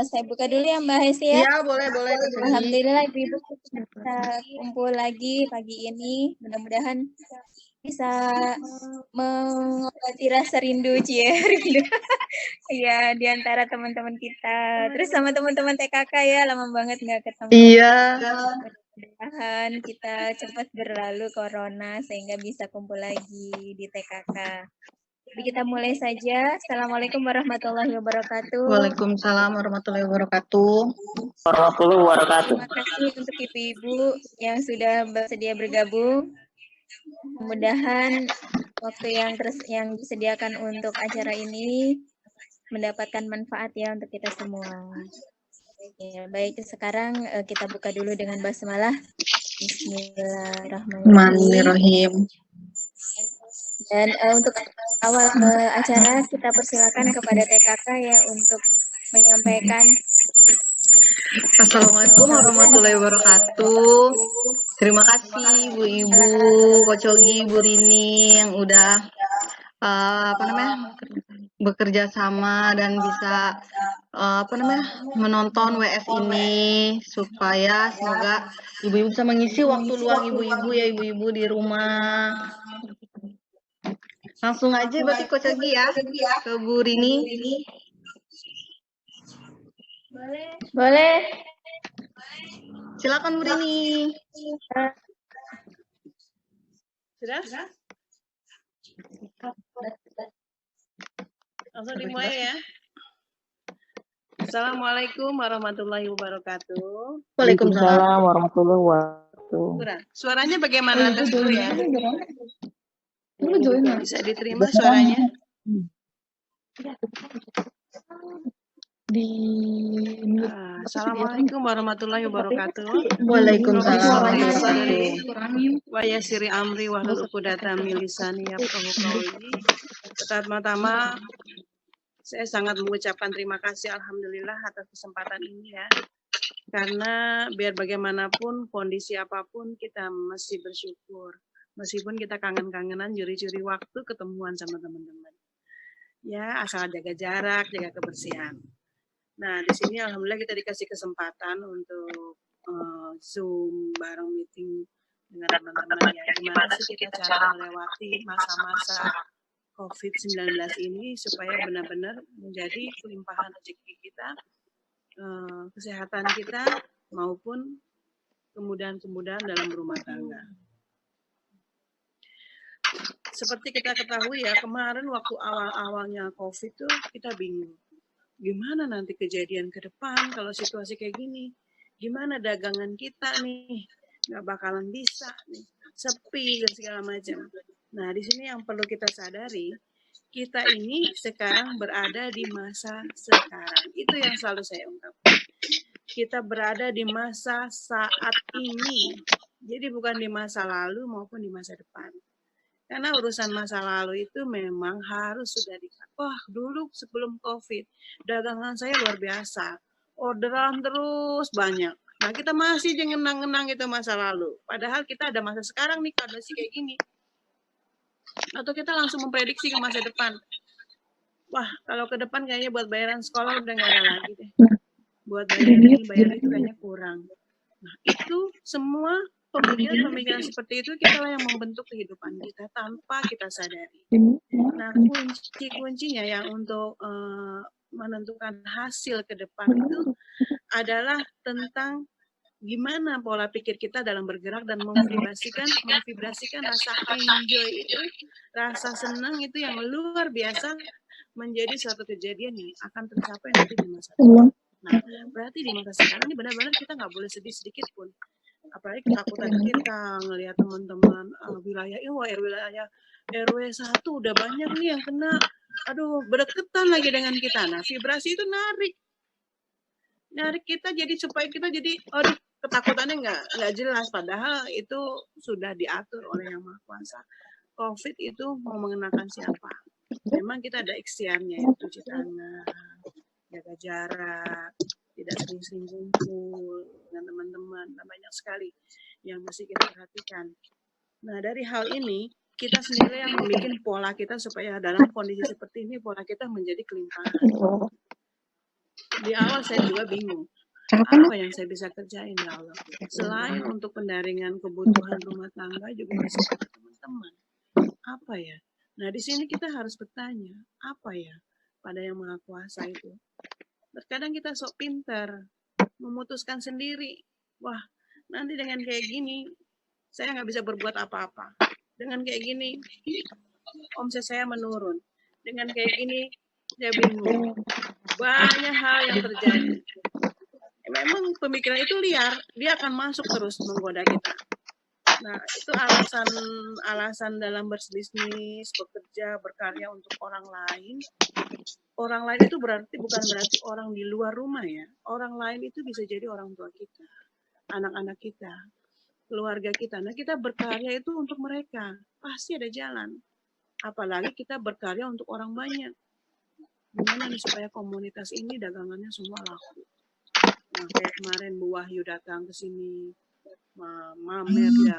saya buka dulu ya Mbak Hesti ya. Iya, boleh Kak Cogi. Alhamdulillah Ibu kita kumpul lagi pagi ini. Mudah-mudahan bisa mengobati rasa rindu rindu. Iya, di antara teman-teman kita. Terus sama teman-teman TKK ya, lama banget nggak ketemu. Iya. Mudah-mudahan kita cepat berlalu corona sehingga bisa kumpul lagi di TKK. Jadi kita mulai saja. Assalamualaikum warahmatullahi wabarakatuh. Waalaikumsalam warahmatullahi wabarakatuh. Terima kasih untuk ibu-ibu yang sudah bersedia bergabung. Mudah-mudahan waktu yang disediakan untuk acara ini mendapatkan manfaat ya untuk kita semua. Ya, baik, sekarang kita buka dulu dengan basmalah. Bismillahirrahmanirrahim. Dan untuk awal acara kita persilakan kepada TKK ya untuk menyampaikan. Assalamualaikum warahmatullahi wabarakatuh. Terima kasih ibu-ibu, Ko Cogi, Bu Rini yang udah bekerja sama dan bisa menonton WS ini supaya semoga ibu-ibu bisa mengisi waktu luang ibu-ibu ya, ibu-ibu di rumah. Langsung aja berarti Ko Cogi ya ke Bu Rini. Boleh. Silakan Bu Rini. Sudah? Langsung dimulai ya. Assalamualaikum warahmatullahi wabarakatuh. Waalaikumsalam warahmatullahi wabarakatuh. Suaranya bagaimana tes dulu ya? Bisa diterima suaranya? Assalamualaikum warahmatullahi wabarakatuh. Waalaikumsalam. Wa yassiri amri wahlul 'uqdatam min lisani yafqahu qawli. Pertama-tama saya sangat mengucapkan terima kasih alhamdulillah atas kesempatan ini ya. Karena biar bagaimanapun kondisi apapun kita masih bersyukur. Meskipun kita kangen-kangenan curi-curi waktu ketemuan sama teman-teman. Ya, asal jaga jarak, jaga kebersihan. Nah, di sini alhamdulillah kita dikasih kesempatan untuk Zoom bareng meeting dengan teman-teman ya. Gimana sih kita cara melewati masa-masa COVID-19 ini supaya benar-benar menjadi kelimpahan rezeki kita, kesehatan kita maupun kemudahan-kemudahan dalam berumah tangga. Seperti kita ketahui ya, kemarin waktu awal-awalnya COVID tuh kita bingung. Gimana nanti kejadian ke depan kalau situasi kayak gini? Gimana dagangan kita nih? Nggak bakalan bisa nih, sepi dan segala macam. Nah, di sini yang perlu kita sadari, kita ini sekarang berada di masa sekarang. Itu yang selalu saya ungkapkan. Kita berada di masa saat ini. Jadi bukan di masa lalu maupun di masa depan. Karena urusan masa lalu itu memang harus sudah wah dulu sebelum COVID, dagangan saya luar biasa, orderan terus banyak. Nah kita masih ngenang-ngenang itu masa lalu, padahal kita ada masa sekarang nih kondisi kayak gini. Atau kita langsung memprediksi ke masa depan. Wah kalau ke depan kayaknya buat bayaran sekolah udah nggak ada lagi deh. Buat bayar ini, bayar itu kayaknya kurang. Nah itu semua pemikiran-pemikiran seperti itu kita lah yang membentuk kehidupan kita tanpa kita sadari. Nah, kuncinya yang untuk menentukan hasil ke depan itu adalah tentang gimana pola pikir kita dalam bergerak dan memvibrasikan rasa enjoy itu, rasa senang itu yang luar biasa menjadi suatu kejadian yang akan tercapai nanti di masa depan. Nah, berarti di masa sekarang ini benar-benar kita nggak boleh sedih sedikit pun. Apalagi ketakutan kita ngelihat teman-teman wilayah RW 1 udah banyak nih yang kena, aduh berdekatan lagi dengan kita. Nah vibrasi itu narik kita jadi supaya kita jadi aduh ketakutannya nggak jelas, padahal itu sudah diatur oleh Yang Maha Kuasa. COVID itu mau mengenakan siapa? Memang kita ada ikhtiarnya, yaitu cuci tangan, jaga jarak, tidak sering-sering kumpul dengan teman-teman, dan banyak sekali yang mesti kita perhatikan. Nah, dari hal ini, kita sendiri yang membuat pola kita supaya dalam kondisi seperti ini, pola kita menjadi kelimpahan. Di awal saya juga bingung, apa yang saya bisa kerjain ya Allah? Selain untuk pendaringan kebutuhan rumah tangga juga masih ada teman-teman. Apa ya? Nah, di sini kita harus bertanya, apa ya pada yang Maha Kuasa itu? Terkadang kita sok pintar, memutuskan sendiri. Wah, nanti dengan kayak gini, saya nggak bisa berbuat apa-apa. Dengan kayak gini, omset saya menurun. Dengan kayak gini, saya bingung. Banyak hal yang terjadi. Memang pemikiran itu liar, dia akan masuk terus menggoda kita. Nah, itu alasan dalam berbisnis, bekerja, berkarya untuk orang lain. Orang lain itu bukan berarti orang di luar rumah ya. Orang lain itu bisa jadi orang tua kita, anak-anak kita, keluarga kita. Nah, kita berkarya itu untuk mereka. Pasti ada jalan. Apalagi kita berkarya untuk orang banyak. Gimana nih supaya komunitas ini dagangannya semua laku. Nah, kayak kemarin Bu Wahyu datang ke sini,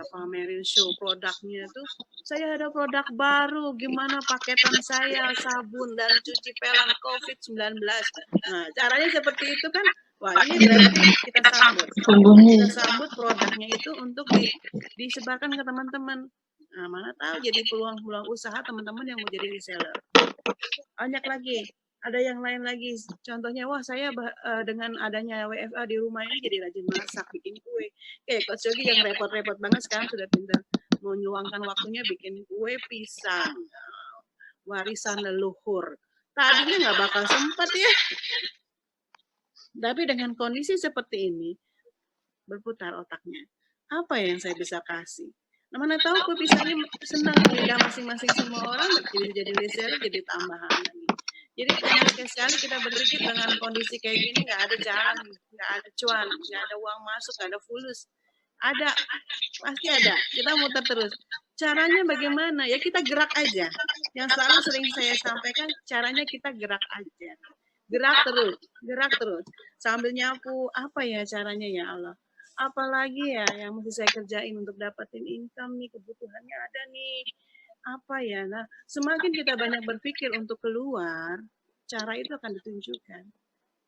pamerin show produknya tuh. Saya ada produk baru, gimana paketan saya, sabun dan cuci pelan COVID-19. Nah, caranya seperti itu kan. Wah, ini berarti kita sambut. Kita sambut produknya itu untuk disebarkan ke teman-teman. Nah, mana tahu jadi peluang-peluang usaha teman-teman yang mau jadi reseller. Banyak lagi. Ada yang lain lagi, contohnya, wah saya dengan adanya WFA di rumah ini jadi rajin masak, bikin kue. Coach Yogi yang repot-repot banget sekarang sudah pintar menyuangkan waktunya bikin kue pisang, warisan leluhur. Tadinya nggak bakal sempat ya. Tapi dengan kondisi seperti ini, berputar otaknya. Apa yang saya bisa kasih? Nah, mana tahu kue pisangnya senang di lidah masing-masing semua orang, jadi reseller, jadi tambahan lagi. Jadi jangan sekali kita berpikir dengan kondisi kayak gini nggak ada jalan, nggak ada cuan, nggak ada uang masuk, nggak ada fulus. Ada, pasti ada. Kita muter terus. Caranya bagaimana? Ya kita gerak aja. Yang selalu sering saya sampaikan, caranya kita gerak aja. Gerak terus. Sambil nyapu, apa ya caranya ya Allah? Apalagi ya yang mesti saya kerjain untuk dapetin income nih, kebutuhannya ada nih. Apa ya? Nah, semakin kita banyak berpikir untuk keluar, cara itu akan ditunjukkan.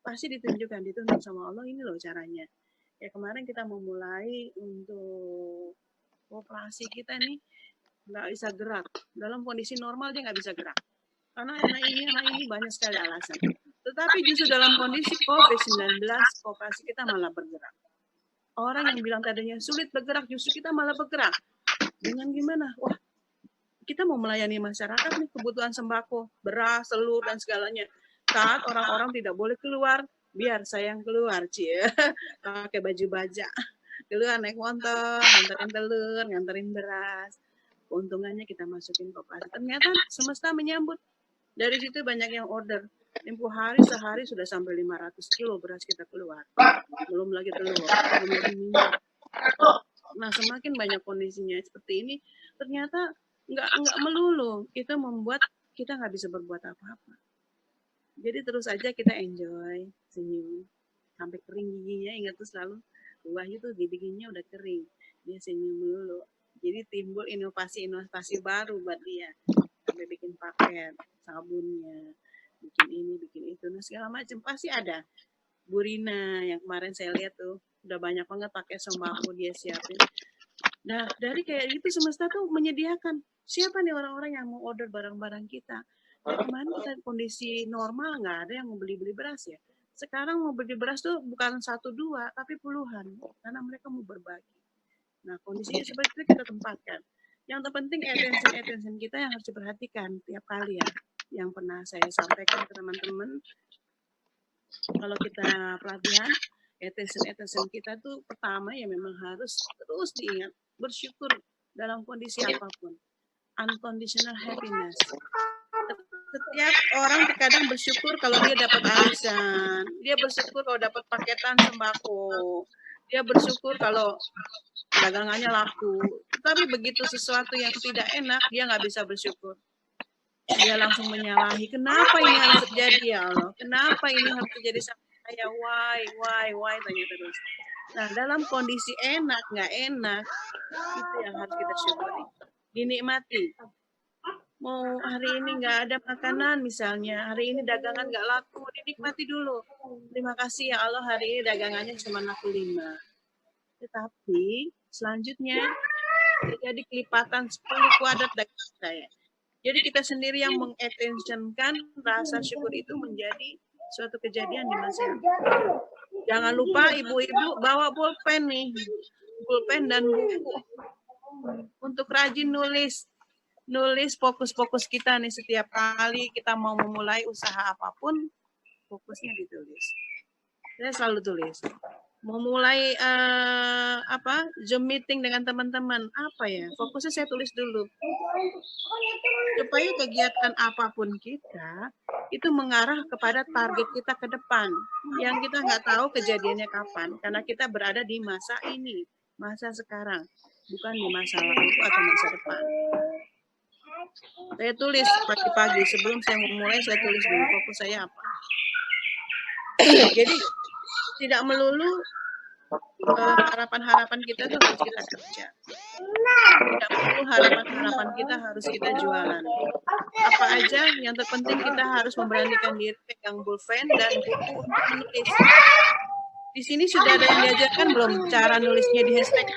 Pasti ditunjukkan, dituntut sama Allah, ini loh caranya. Ya kemarin kita memulai untuk operasi kita nih, nggak bisa gerak. Dalam kondisi normal dia nggak bisa gerak. Karena anak ini banyak sekali alasan. Tetapi justru dalam kondisi COVID-19, operasi kita malah bergerak. Orang yang bilang tadinya sulit bergerak, justru kita malah bergerak. Dengan gimana? Wah, kita mau melayani masyarakat nih, kebutuhan sembako, beras, telur, dan segalanya. Saat orang-orang tidak boleh keluar, biar saya yang keluar, cie. Pakai baju baja. Keluar naik motor, nganterin telur, nganterin beras. Keuntungannya kita masukin koperasi. Ternyata semesta menyambut. Dari situ banyak yang order. Tempuh hari, sehari sudah sampai 500 kilo beras kita keluar. Belum lagi telur, belum lagi minyak. Nah, semakin banyak kondisinya seperti ini, ternyata nggak melulu. Itu membuat kita nggak bisa berbuat apa-apa. Jadi terus aja kita enjoy, senyum. Sampai kering giginya, ingat tuh selalu, Wahyu tuh giginya udah kering. Dia senyum dulu. Jadi timbul inovasi-inovasi baru buat dia. Sampai bikin paket, sabunnya, bikin ini, bikin itu, nah segala macam. Pasti ada. Bu Rina yang kemarin saya lihat tuh, udah banyak banget pakai sembako dia siapin. Nah, dari kayak gitu semesta tuh menyediakan. Siapa nih orang-orang yang mau order barang-barang kita? Ya, kemarin kita kondisi normal nggak ada yang mau beli-beli beras ya. Sekarang mau beli beras tuh bukan 1-2, tapi puluhan. Karena mereka mau berbagi. Nah, kondisinya seperti itu kita tempatkan. Yang terpenting attention kita yang harus diperhatikan tiap kali ya. Yang pernah saya sampaikan ke teman-teman, kalau kita pelatihan, attention kita tuh pertama ya memang harus terus diingat, bersyukur dalam kondisi apapun. Unconditional happiness. Setiap orang terkadang bersyukur kalau dia dapat arisan, dia bersyukur kalau dapat paketan sembako, dia bersyukur kalau dagangannya laku. Tapi begitu sesuatu yang tidak enak, dia nggak bisa bersyukur. Dia langsung menyalahi. Kenapa ini harus terjadi ya Allah? Kenapa ini harus terjadi sama saya? Why? Tanya terus. Nah, dalam kondisi enak, nggak enak, itu yang harus kita syukuri. Dinikmati. mau hari ini nggak ada makanan misalnya, hari ini dagangan nggak laku, dinikmati dulu. Terima kasih ya Allah, hari ini dagangannya cuma laku 5. Tetapi selanjutnya terjadi kelipatan 10 kuadrat dagangan saya. Jadi kita sendiri yang mengattentionkan rasa syukur itu menjadi suatu kejadian di masa ini. Jangan lupa ibu-ibu bawa pulpen nih, pulpen dan buku untuk rajin nulis fokus-fokus kita nih setiap kali kita mau memulai usaha apapun, fokusnya ditulis. Saya selalu tulis. Mau mulai Zoom meeting dengan teman-teman, apa ya? Fokusnya saya tulis dulu. Supaya kegiatan apapun kita itu mengarah kepada target kita ke depan. Yang kita nggak tahu kejadiannya kapan, karena kita berada di masa ini, masa sekarang, bukan di masa lalu atau masa depan. Saya tulis pagi-pagi sebelum saya memulai, saya tulis dulu fokus saya apa. Jadi tidak melulu harapan-harapan kita tuh harus kita kerja. Tidak melulu harapan-harapan kita harus kita jualan. Apa aja yang terpenting kita harus memberanikan diri pegang pulpen dan buku untuk menulis. Di sini sudah ada yang diajarkan belum cara nulisnya di hashtag?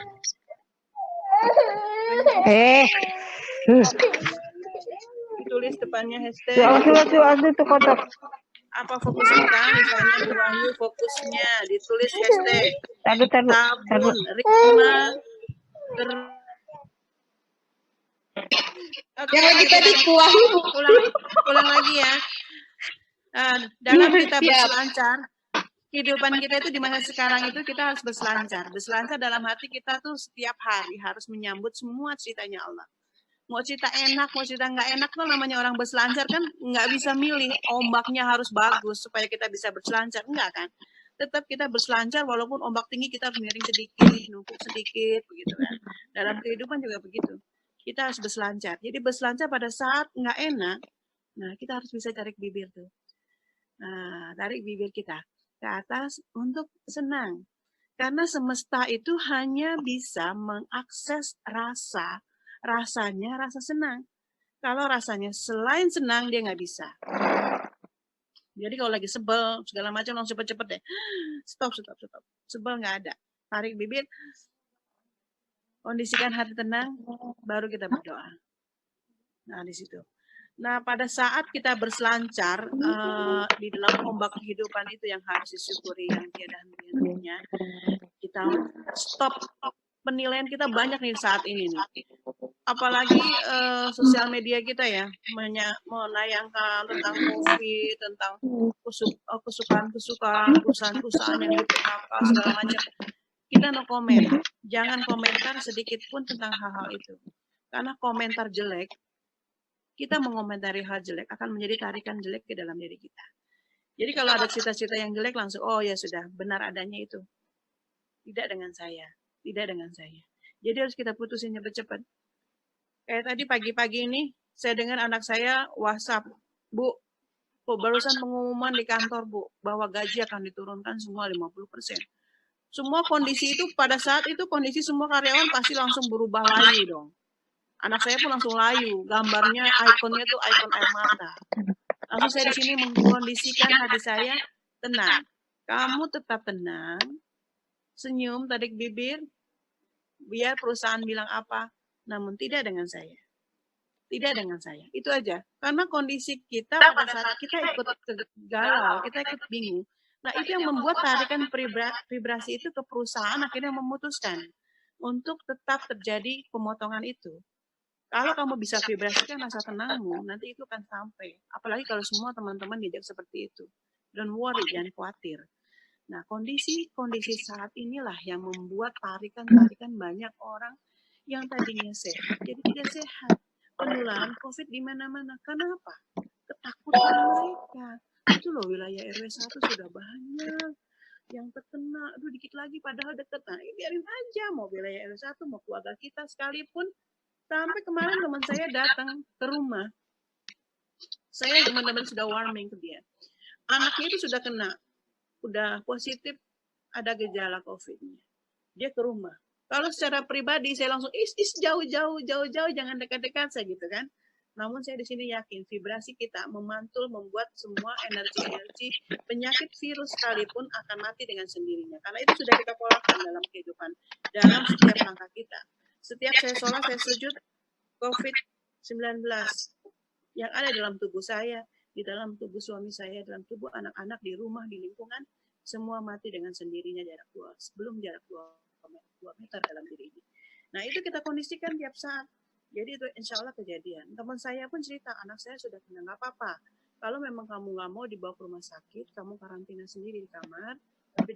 Tulis depannya hashtag. Itu kotak. Apa fokus kita? Misalnya Bu Wahyu fokusnya ditulis hashtag tabun, Rima, Yang lagi tadi Bu Wahyu. Ulang lagi ya. Dalam kita berselancar, kehidupan kita itu di masa sekarang itu kita harus berselancar. Berselancar dalam hati kita tuh setiap hari harus menyambut semua ceritanya Allah. Mau cerita enak, mau cerita nggak enak tuh namanya orang berselancar kan nggak bisa milih ombaknya harus bagus supaya kita bisa berselancar, enggak kan? Tetap kita berselancar walaupun ombak tinggi kita harus miring sedikit, numpuk sedikit, begitu kan? Dalam kehidupan juga begitu. Kita harus berselancar. Jadi berselancar pada saat nggak enak, nah kita harus bisa tarik bibir tuh. Nah, tarik bibir kita ke atas untuk senang. Karena semesta itu hanya bisa mengakses rasanya rasa senang. Kalau rasanya selain senang dia nggak bisa. Jadi kalau lagi sebel segala macam langsung cepet-cepet deh. Stop. Sebel nggak ada. Tarik bibir. Kondisikan hati tenang, baru kita berdoa. Nah di situ. Nah pada saat kita berselancar di dalam ombak kehidupan itu yang harus disyukuri yang tiada hentinya, kita stop. Penilaian kita banyak nih saat ini nih. Apalagi sosial media kita ya menayangkan tentang COVID, tentang kesukaan-kesukaan, perusahaan-perusahaan yang di-PHK segala macam. Kita no komen, jangan komentar sedikit pun tentang hal-hal itu. Karena komentar jelek, kita mengomentari hal jelek akan menjadi tarikan jelek ke dalam diri kita. Jadi kalau ada cita-cita yang jelek langsung, oh ya sudah, benar adanya itu. Tidak dengan saya. Jadi harus kita putusin cepat-cepat. Kayak tadi pagi-pagi ini, saya dengar anak saya WhatsApp, Bu, barusan pengumuman di kantor, Bu, bahwa gaji akan diturunkan semua 50%. Semua kondisi itu, pada saat itu kondisi semua karyawan pasti langsung berubah layu dong. Anak saya pun langsung layu, gambarnya, ikonnya tuh ikon air mata. Langsung saya di sini mengkondisikan hati saya, tenang. Kamu tetap tenang, senyum, tarik bibir, biar perusahaan bilang apa, namun tidak dengan saya. Tidak dengan saya. Itu aja. Karena kondisi kita pada saat kita ikut galau, kita ikut bingung. Nah, itu yang membuat tarikan vibrasi itu ke perusahaan akhirnya memutuskan untuk tetap terjadi pemotongan itu. Kalau kamu bisa vibrasikan rasa tenangmu, nanti itu akan sampai. Apalagi kalau semua teman-teman diajak seperti itu. Don't worry, jangan khawatir. Nah, kondisi saat inilah yang membuat tarikan banyak orang yang tadinya sehat, jadi tidak sehat. Penularan COVID di mana-mana. Kenapa? Ketakutan mereka. Itu loh wilayah RW 1 sudah banyak yang terkena. Aduh, dikit lagi padahal dekat. Nah, biarin aja. Mau wilayah RW 1, mau keluarga kita sekalipun. Sampai kemarin teman saya datang ke rumah. Saya teman-teman sudah warming ke dia. Anaknya itu sudah kena. Udah positif, ada gejala COVID-nya. Dia ke rumah. Kalau secara pribadi saya langsung jauh, jangan dekat-dekat saya gitu kan. Namun saya di sini yakin vibrasi kita memantul membuat semua energi-energi penyakit virus sekalipun akan mati dengan sendirinya. Karena itu sudah kita polakan dalam kehidupan, dalam setiap langkah kita. Setiap saya sholat, saya sujud, COVID-19 yang ada dalam tubuh saya, di dalam tubuh suami saya, dalam tubuh anak-anak, di rumah, di lingkungan, semua mati dengan sendirinya jarak 2, sebelum jarak 2 meter dalam diri ini. Nah itu kita kondisikan tiap saat. Jadi itu insya Allah kejadian. Teman saya pun cerita, anak saya sudah kena, nggak apa-apa. Kalau memang kamu nggak mau dibawa ke rumah sakit, kamu karantina sendiri di kamar, tapi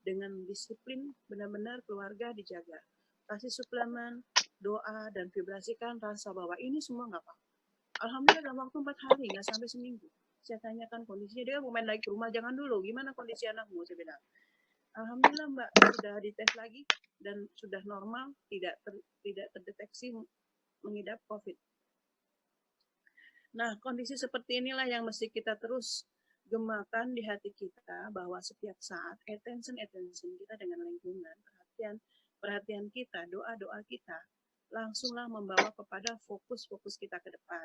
dengan disiplin benar-benar keluarga dijaga. Kasih suplemen, doa, dan vibrasikan rasa bahwa ini semua nggak apa-apa. Alhamdulillah dalam waktu 4 hari, nggak sampai seminggu. Saya tanyakan kondisinya, dia mau main lagi ke rumah, jangan dulu, gimana kondisi anakmu? Saya bilang, alhamdulillah Mbak, sudah dites lagi dan sudah normal, tidak terdeteksi mengidap COVID. Nah, kondisi seperti inilah yang mesti kita terus gemakan di hati kita, bahwa setiap saat attention kita dengan lingkungan, perhatian kita, doa-doa kita, langsunglah membawa kepada fokus kita ke depan.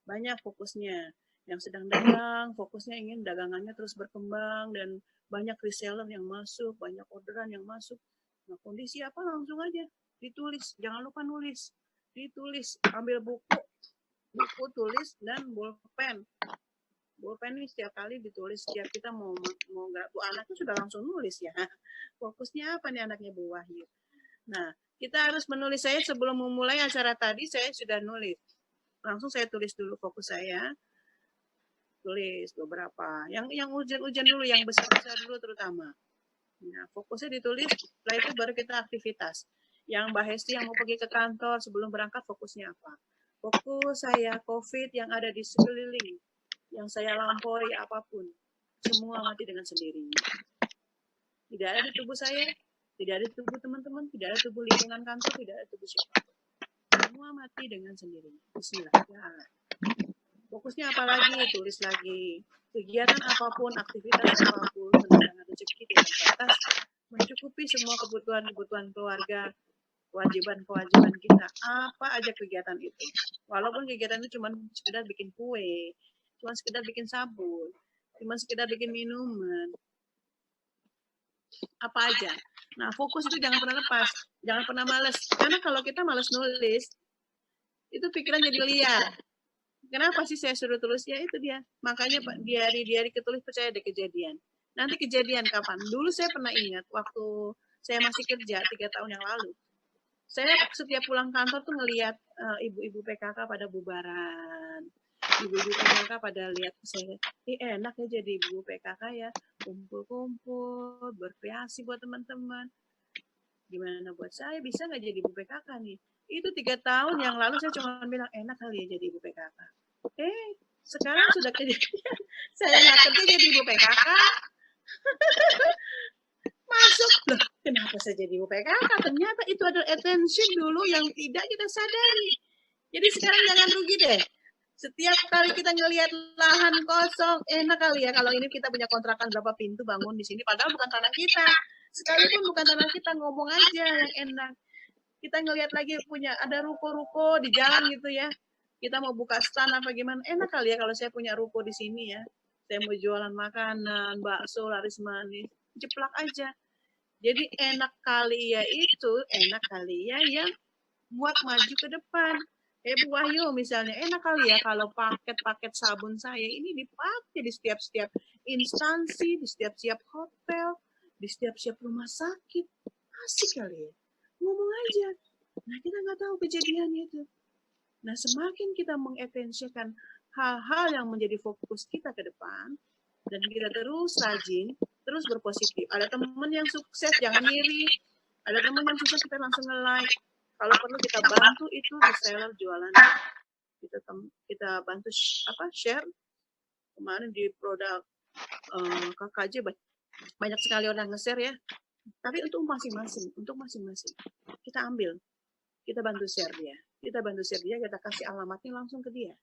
Banyak fokusnya, yang sedang dagang, fokusnya ingin dagangannya terus berkembang, dan banyak reseller yang masuk, banyak orderan yang masuk. Nah, kondisi apa langsung aja ditulis, jangan lupa nulis. Ditulis, ambil buku tulis, dan bolpen ini setiap kali ditulis. Setiap kita mau Bu anak itu sudah langsung nulis ya, fokusnya apa nih anaknya Bu Wahyu. Nah kita harus menulis. Saya sebelum memulai acara tadi saya sudah nulis, langsung saya tulis dulu fokus saya, tulis beberapa yang ujian dulu, yang besar dulu terutama. Nah fokusnya ditulis, setelah itu baru kita aktivitas. Yang Mbak Hesti yang mau pergi ke kantor sebelum berangkat, fokusnya apa? Fokus saya COVID yang ada di sekeliling, yang saya lampaui apapun, semua mati dengan sendirinya. Tidak ada di tubuh saya, tidak ada di tubuh teman-teman, tidak ada di tubuh lingkungan kantor, tidak ada di tubuh siapa. Semua mati dengan sendirinya. Bismillah. Ya. Fokusnya apa lagi? Tulis lagi. Kegiatan apapun, aktivitas apapun, mendatangkan rezeki dengan batas, mencukupi semua kebutuhan keluarga, kewajiban kita. Apa aja kegiatan itu. Walaupun kegiatan itu cuma sekedar bikin kue, cuma sekedar bikin sabun, cuma sekedar bikin minuman. Apa aja. Nah, fokus itu jangan pernah lepas, jangan pernah malas. Karena kalau kita malas nulis, itu pikiran jadi liar. Kenapa sih saya suruh tulis? Ya itu dia. Makanya diari ketulis, percaya ada kejadian. Nanti kejadian kapan? Dulu saya pernah ingat waktu saya masih kerja 3 tahun yang lalu. Saya setiap pulang kantor tuh ngelihat ibu-ibu PKK pada bubaran. Ibu-ibu PKK pada lihat saya, enak ya jadi ibu PKK ya, kumpul-kumpul, berkreasi buat teman-teman. Gimana buat saya, bisa nggak jadi ibu PKK nih? Itu 3 tahun yang lalu saya cuma bilang, enak kali ya jadi ibu PKK. Sekarang sudah kejadian, saya nggak kerja jadi ibu PKK. Masuk, loh kenapa saya jadi ibu PKK? Ternyata itu adalah attention dulu yang tidak kita sadari. Jadi sekarang jangan rugi deh. Setiap kali kita ngelihat lahan kosong, enak kali ya kalau ini kita punya kontrakan berapa pintu bangun di sini, padahal bukan tanah kita. Sekalipun bukan tanah kita, ngomong aja yang enak. Kita ngelihat lagi punya ada ruko-ruko di jalan gitu ya. Kita mau buka stand apa gimana, enak kali ya kalau saya punya ruko di sini ya. Saya mau jualan makanan, bakso, laris manis, jeplak aja. Jadi enak kali ya itu, enak kali ya yang buat maju ke depan. Bu Wahyu misalnya, enak kali ya kalau paket-paket sabun saya ini dipakai di setiap instansi, di setiap hotel, di setiap rumah sakit. Asik kali ya. Ngomong aja. Nah kita nggak tahu kejadiannya itu. Nah semakin kita mengatensikan hal-hal yang menjadi fokus kita ke depan, dan kita terus rajin, terus berpositif. Ada teman yang sukses, jangan iri. Ada teman yang sukses, kita langsung nge-like. Kalau perlu kita bantu itu reseller jualan. Kita bantu share. Kemarin di produk KKJ banyak sekali orang nge-share ya. Tapi untuk masing-masing, kita ambil, kita bantu share dia, kita kasih alamatnya langsung ke dia.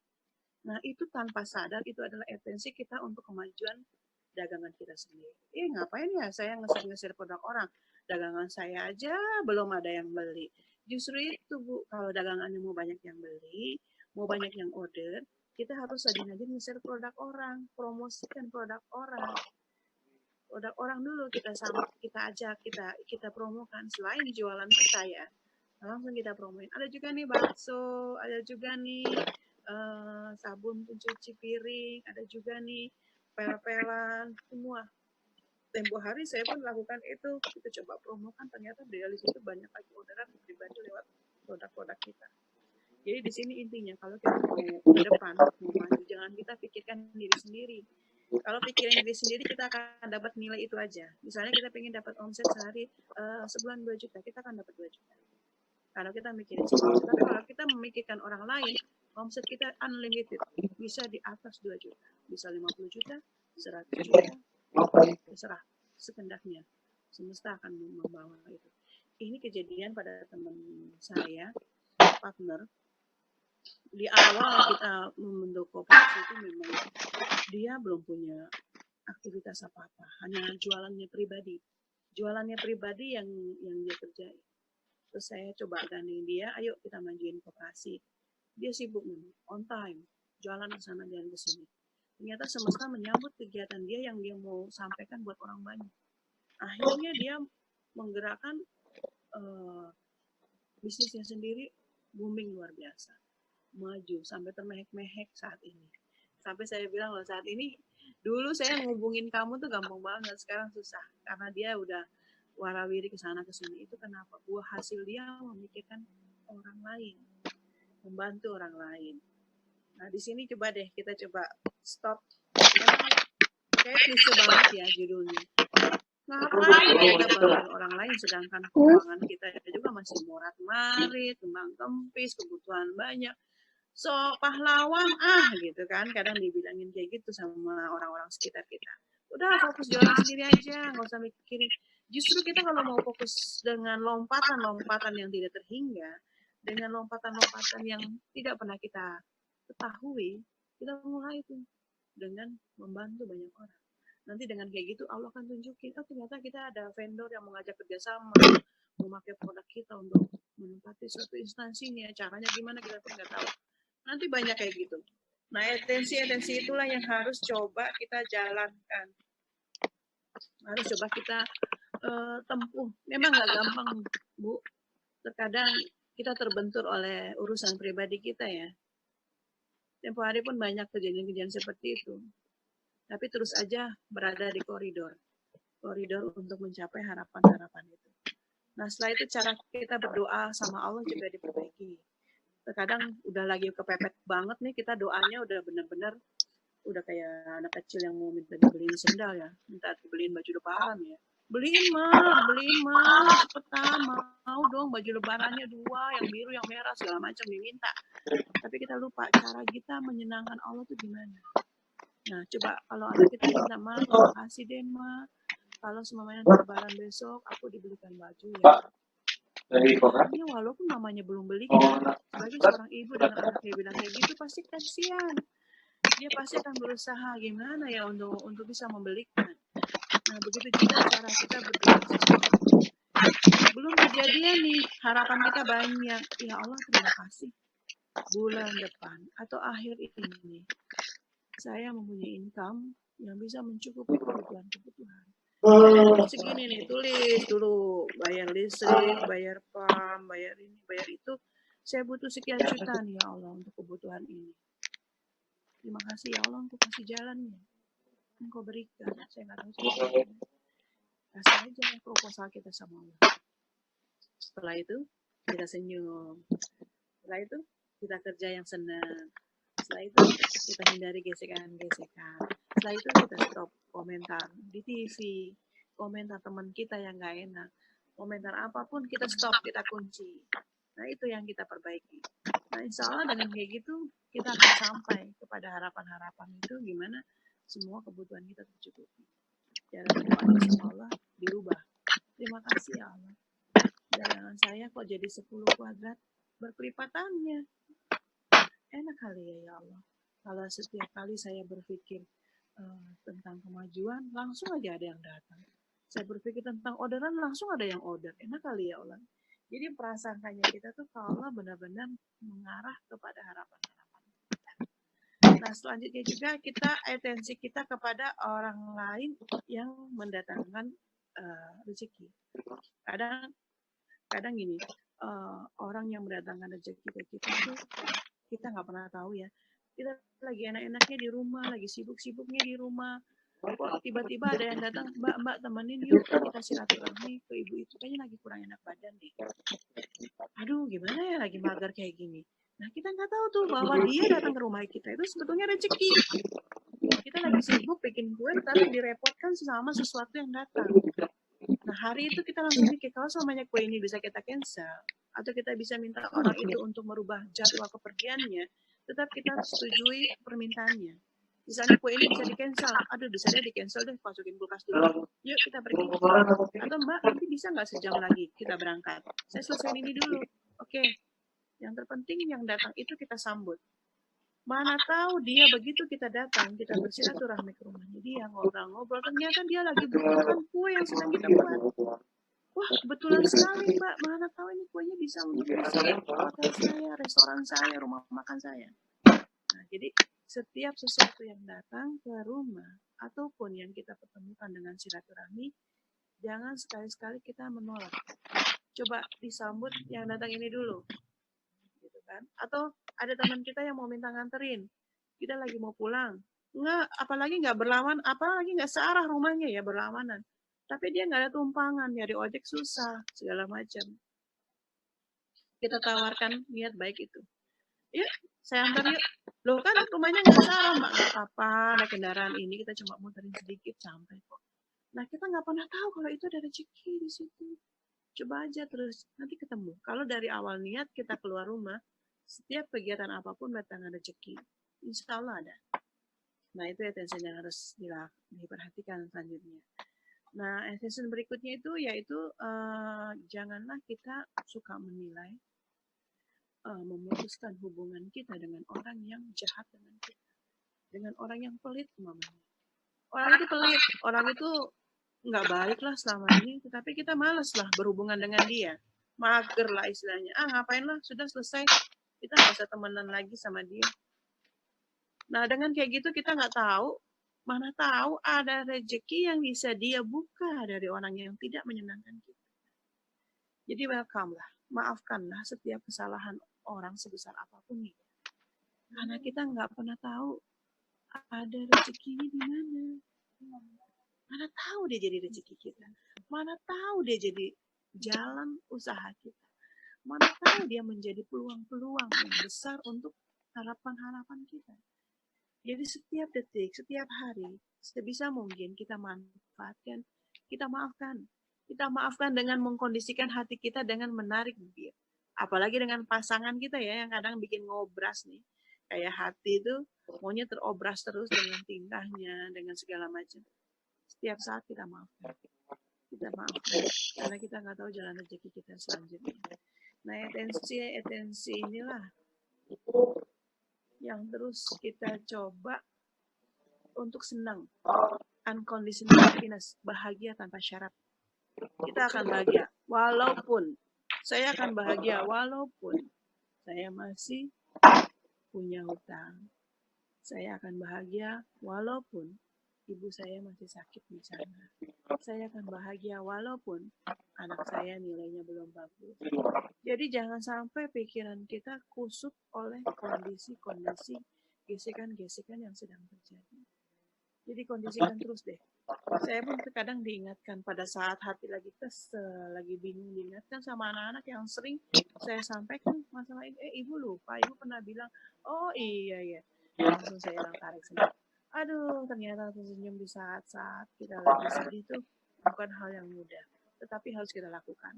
Nah itu tanpa sadar itu adalah atensi kita untuk kemajuan dagangan kita sendiri. Ngapain ya saya nge-share produk orang? Dagangan saya aja belum ada yang beli. Justru itu Bu, kalau dagangannya mau banyak yang beli, mau banyak yang order, kita harus rajin-rajin nge-share produk orang, promosikan produk orang. Produk orang dulu kita ajak, kita promokan selain jualan kita ya. Langsung kita promoin. Ada juga nih bakso, ada juga nih sabun pencuci piring, ada juga nih pel-pelan, semua. Tempo hari saya pun lakukan itu, kita coba promokan, ternyata dari situ banyak lagi orderan pribadi lewat produk-produk kita. Jadi di sini intinya kalau kita mau ke depan, mau maju, jangan kita pikirkan diri sendiri. Kalau pikirin diri sendiri kita akan dapat nilai itu aja. Misalnya kita pengen dapat omset sehari sebulan 2 juta, kita akan dapat 2 juta. Kalau kita mikirin sendiri. Tapi kalau kita memikirkan orang lain, omset kita unlimited, bisa di atas 2 juta, bisa 50 juta, 100 juta, terserah, sekendaknya. Semesta akan membawa itu. Ini kejadian pada teman saya, partner. Di awal kita membentuk koperasi itu memang dia belum punya aktivitas apa-apa, hanya jualannya pribadi. Jualannya pribadi yang dia kerjain. Terus saya coba gandeng dia, ayo kita majuin koperasi. Dia sibuk nih, on time, jalan ke sana, jalan ke sini. Ternyata semesta menyambut kegiatan dia yang dia mau sampaikan buat orang banyak. Akhirnya dia menggerakkan bisnisnya sendiri, booming luar biasa. Maju sampai termehek-mehek saat ini. Sampai saya bilang loh, saat ini dulu saya ngubungin kamu tuh gampang banget, sekarang susah karena dia udah warawiri ke sana ke sini. Itu kenapa? Buah hasil dia memikirkan orang lain, membantu orang lain. Nah, di sini coba deh kita coba stop. Kayak klise banget ya judulnya. Ngapain kita bantuin orang lain sedangkan keuangan kita juga masih morat-marit, kembang kempis, kebutuhan banyak. So, pahlawan gitu kan, kadang dibilangin kayak gitu sama orang-orang sekitar kita. Udah fokus jualan sendiri aja, nggak usah mikirin. Justru kita kalau mau fokus dengan lompatan-lompatan yang tidak terhingga, dengan lompatan-lompatan yang tidak pernah kita ketahui, kita mulai itu dengan membantu banyak orang. Nanti dengan kayak gitu Allah akan tunjukin, oh ternyata kita ada vendor yang mengajak kerjasama, memakai produk kita untuk menempati suatu instansinya, caranya gimana kita pun nggak tahu. Nanti banyak kayak gitu. Nah, etensi itulah yang harus coba kita jalankan. Harus coba kita tempuh. Memang nggak gampang, Bu. Terkadang kita terbentur oleh urusan pribadi kita ya. Tempo hari pun banyak kejadian-kejadian seperti itu. Tapi terus aja berada di koridor. Koridor untuk mencapai harapan-harapan itu. Nah, setelah itu cara kita berdoa sama Allah juga diperbaiki. Terkadang udah lagi kepepet banget nih, kita doanya udah bener-bener udah kayak anak kecil yang mau minta dibeliin sendal ya, minta dibeliin baju lebaran ya, beliin mah cepetan, mau dong baju lebarannya 2, yang biru yang merah segala macam diminta. Tapi kita lupa cara kita menyenangkan Allah tuh gimana. Nah, coba kalau anak kita minta, mah kasih deh mah, kalau semuanya lebaran besok aku dibelikan baju ya. Artinya walaupun mamanya belum belikan, sebagai seorang ibu dengan anaknya bilang kayak gitu pasti kasihan. Dia pasti akan berusaha gimana ya untuk bisa membelikan. Nah, begitu juga cara kita berdoa sama Allah. Belum kejadian nih, harapan kita banyak. Ya Allah, terima kasih. Bulan depan atau akhir ini, saya mempunyai income yang bisa mencukupi kebutuhan. Segini nih, tulis dulu, bayar listrik, bayar PAM, bayar ini, bayar itu. Saya butuh sekian juta nih ya Allah untuk kebutuhan ini. Terima kasih ya Allah, Engkau kasih jalannya. Engkau berikan, saya nggak tahu caranya. Kasih aja proposal kita sama Allah. Setelah itu, kita senyum. Setelah itu, kita kerja yang senang. Setelah itu, kita hindari gesekan-gesekan. Setelah itu, kita stop komentar di TV, komentar teman kita yang nggak enak, komentar apapun kita stop, kita kunci. Nah, itu yang kita perbaiki. Nah, insya Allah dengan kayak gitu, kita akan sampai kepada harapan-harapan itu gimana semua kebutuhan kita tercukupi. Cara berdoa sama Allah dirubah. Terima kasih ya Allah. Dagangan saya kok jadi 10 kuadrat berkelipatannya. Enak kali ya Allah. Kalau setiap kali saya berpikir tentang kemajuan, langsung aja ada yang datang. Saya berpikir tentang orderan, langsung ada yang order. Enak kali ya Allah. Jadi prasangkanya kita tuh kalau benar-benar mengarah kepada harapan-harapan. Nah, selanjutnya juga kita atensi kita kepada orang lain yang mendatangkan rezeki. Kadang gini, orang yang mendatangkan rezeki ke kita itu kita nggak pernah tahu ya. Kita lagi enak-enaknya di rumah, lagi sibuk-sibuknya di rumah. Kok tiba-tiba ada yang datang, Mbak temenin yuk kita silaturahmi ke ibu itu, kayaknya lagi kurang enak badan deh. Aduh, gimana ya lagi mager kayak gini. Nah, kita nggak tahu tuh bahwa dia datang ke rumah kita itu sebetulnya rezeki. Kita lagi sibuk bikin kue, tapi direpotkan sama sesuatu yang datang. Nah, hari itu kita langsung mikir, kalau semuanya kue ini bisa kita cancel, atau kita bisa minta orang itu untuk merubah jadwal kepergiannya, tetap kita setujui permintaannya. Misalnya kue ini bisa di-cancel, aduh bisa deh di-cancel deh, masukin kulkas dulu. Yuk kita pergi. Atau Mbak, nanti bisa nggak sejam lagi kita berangkat? Saya selesai ini dulu. Oke, yang terpenting yang datang itu kita sambut. Mana tahu dia begitu kita datang, kita bersilaturahmi ke rumahnya dia, ngobrol-ngobrol, ternyata dia lagi butuhkan kue yang sedang kita buat. Wah, kebetulan sekali Mbak, mana tahu ini kuenya bisa untuk hotel saya, restoran saya, rumah makan saya. Nah, jadi setiap sesuatu yang datang ke rumah ataupun yang kita pertemukan dengan silaturahmi, jangan sekali-sekali kita menolak. Coba disambut yang datang ini dulu. Gitu kan? Atau ada teman kita yang mau minta nganterin. Kita lagi mau pulang. Apalagi nggak searah rumahnya ya, berlawanan. Tapi dia nggak ada tumpangan, nyari ojek susah, segala macam. Kita tawarkan niat baik itu. Yuk, saya antar yuk. Loh kan rumahnya nggak searah, Mbak. Nggak apa-apa, ada kendaraan ini, kita cuma muterin sedikit, sampai kok. Nah, kita nggak pernah tahu kalau itu ada rezeki di situ. Coba aja terus, nanti ketemu. Kalau dari awal niat kita keluar rumah, setiap kegiatan apapun datang rezeki. Insya Allah ada. Nah, itu atensi yang harus diperhatikan selanjutnya. Nah, atensi berikutnya itu yaitu janganlah kita suka menilai, memutuskan hubungan kita dengan orang yang jahat dengan kita, dengan orang yang pelit mamanya. Orang itu pelit, orang itu nggak baik lah selama ini, tetapi kita malas lah berhubungan dengan dia, mager lah istilahnya. Ngapain lah, sudah selesai, kita nggak usah temenan lagi sama dia. Nah, dengan kayak gitu kita nggak tahu, mana tahu ada rezeki yang bisa dia buka dari orang yang tidak menyenangkan kita. Jadi welcome lah, maafkanlah setiap kesalahan orang sebesar apapun itu. Karena kita nggak pernah tahu ada rezekinya di mana. Mana tahu dia jadi rezeki kita. Mana tahu dia jadi jalan usaha kita. Mana tahu dia menjadi peluang-peluang yang besar untuk harapan-harapan kita. Jadi setiap detik, setiap hari, sebisa mungkin kita manfaatkan, kita maafkan. Kita maafkan dengan mengkondisikan hati kita dengan menarik bibir. Apalagi dengan pasangan kita ya, yang kadang bikin ngobras nih. Kayak hati itu maunya terobras terus dengan tingkahnya, dengan segala macam. Setiap saat kita maafkan. Kita maafkan. Karena kita nggak tahu jalan rezeki kita selanjutnya. Nah, atensi inilah yang terus kita coba untuk senang. Unconditional happiness. Bahagia tanpa syarat. Kita akan bahagia. Walaupun saya akan bahagia. Walaupun saya masih punya hutang. Saya akan bahagia walaupun ibu saya masih sakit di sana. Saya akan bahagia walaupun anak saya nilainya belum bagus. Jadi jangan sampai pikiran kita kusut oleh kondisi-kondisi gesekan-gesekan yang sedang terjadi. Jadi kondisikan terus deh. Saya pun terkadang diingatkan pada saat hati lagi kesel, lagi bingung, diingatkan sama anak-anak yang sering saya sampaikan masalah ini. Ibu lupa, ibu pernah bilang, oh iya. Langsung saya tarik sendiri. Aduh, ternyata tersenyum di saat-saat kita lagi sedih itu bukan hal yang mudah. Tetapi harus kita lakukan.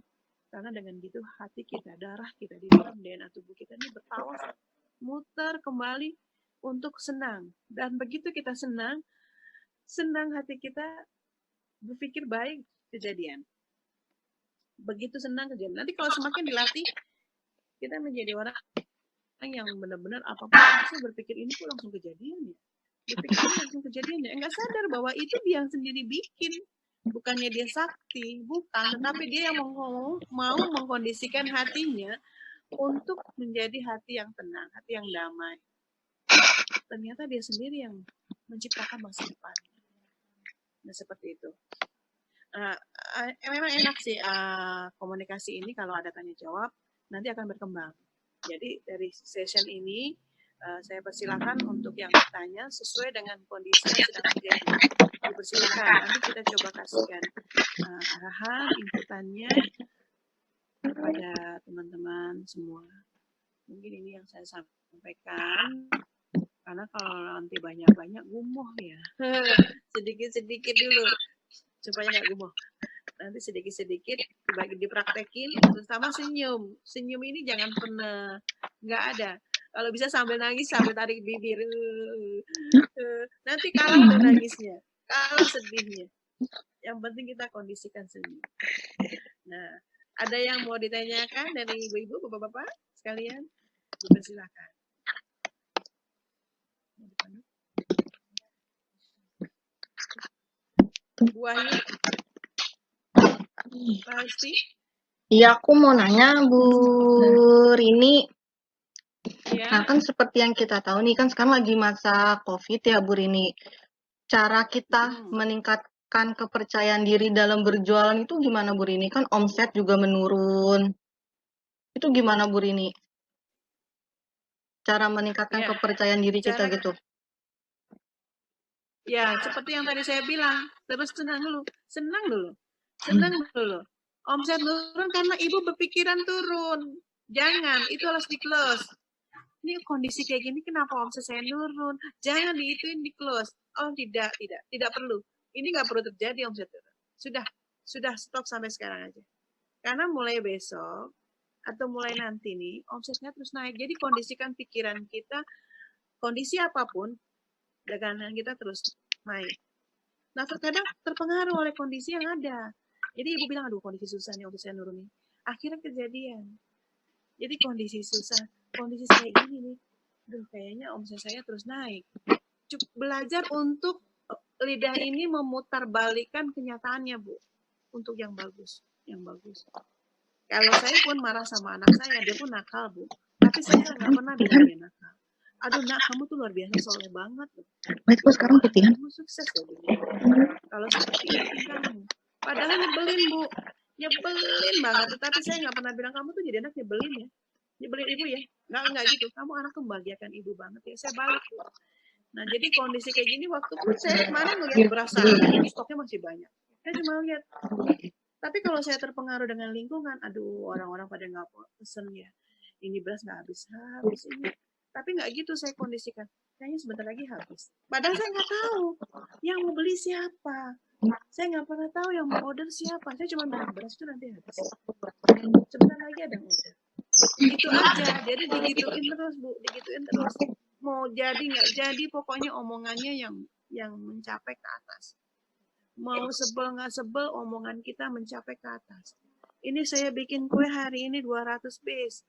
Karena dengan gitu hati kita, darah kita di dalam DNA tubuh kita ini bertawaf, muter kembali untuk senang. Dan begitu kita senang hati kita berpikir baik kejadian. Begitu senang kejadian. Nanti kalau semakin dilatih, kita menjadi orang yang benar-benar apapun bisa berpikir ini kok langsung kejadian ya. Berpikir ini langsung kejadian ya. Enggak sadar bahwa itu dia yang sendiri bikin. Bukannya dia sakti, bukan. Tetapi dia yang mau mengkondisikan hatinya untuk menjadi hati yang tenang, hati yang damai. ternyata dia sendiri yang menciptakan masa depan. Nah, seperti itu. Memang enak sih komunikasi ini kalau ada tanya jawab, nanti akan berkembang. Jadi dari session ini saya persilakan untuk yang bertanya sesuai dengan kondisi yang sedang terjadi. Dipersilakan, nanti kita coba kasihkan arahan, inputannya kepada teman-teman semua. Mungkin ini yang saya sampaikan, karena kalau nanti banyak-banyak gumoh ya. Sedikit-sedikit dulu, supaya nggak gumoh. Nanti sedikit-sedikit dipraktekin, terutama senyum. Senyum ini jangan pernah nggak ada. Kalau bisa sambil nangis, sambil tarik bibir. Nanti kalah tuh nangisnya, kalah sedihnya. Yang penting kita kondisikan senyum. Nah, ada yang mau ditanyakan dari ibu-ibu, bapak-bapak sekalian? Dipersilakan. Bu Wahyu? Pak Hesti? Iya, aku mau nanya Bu Rini. Ya. Nah, kan seperti yang kita tahu nih, kan sekarang lagi masa COVID ya Bu Rini. Cara kita meningkatkan kepercayaan diri dalam berjualan itu gimana Bu Rini? Kan omset juga menurun. Itu gimana Bu Rini? Cara meningkatkan kepercayaan diri kita gitu. Ya, seperti yang tadi saya bilang, terus senang dulu. Omset turun karena ibu berpikiran turun. Jangan, itu harus di-close. Ini kondisi kayak gini, kenapa omset saya turun? Jangan diituin di-close. Oh, tidak perlu. Ini nggak perlu terjadi omset turun. Sudah stop sampai sekarang aja. Karena mulai besok, atau mulai nanti nih, omsetnya terus naik. Jadi kondisikan pikiran kita, kondisi apapun, dagangan kita terus naik. Nah, terkadang terpengaruh oleh kondisi yang ada. Jadi ibu bilang, aduh kondisi susah nih, omset saya nurun nih. Akhirnya kejadian. Jadi kondisi susah, kondisi kayak gini nih, aduh kayaknya omset saya terus naik. Belajar untuk lidah ini memutarbalikkan kenyataannya, Bu. Untuk yang bagus. Kalau saya pun marah sama anak saya, dia pun nakal, Bu. Tapi saya nggak pernah bilang dia nakal. Aduh nak, kamu tuh luar biasa soleh banget. Itu sekarang putih. Kamu sukses ya, Bu. Kalau seperti itu kamu. Padahal nyebelin, Bu. Nyebelin banget. Tapi saya nggak pernah bilang, kamu tuh jadi anak nyebelin ya. Nyebelin ibu ya. Nggak gitu. Kamu anak tuh membahagiakan ibu banget ya. Saya balik, Bu. Nah, jadi kondisi kayak gini, waktu pun saya kemarin ngeliat berasa stoknya masih banyak. Saya cuma lihat. Tapi kalau saya terpengaruh dengan lingkungan, aduh orang-orang pada nggak pesen ya. Ini beras nggak habis ini. Tapi nggak gitu saya kondisikan. Kayaknya sebentar lagi habis. Padahal saya nggak tahu yang mau beli siapa. Saya nggak pernah tahu yang mau order siapa. Saya cuma bilang beras itu nanti habis. Sebentar lagi ada yang order. Gitu aja. Jadi digituin terus, Bu. Digituin terus. Mau jadi nggak jadi, pokoknya omongannya yang mencapai ke atas. Mau sebel nggak sebel, omongan kita mencapai ke atas. Ini saya bikin kue hari ini 200 piece.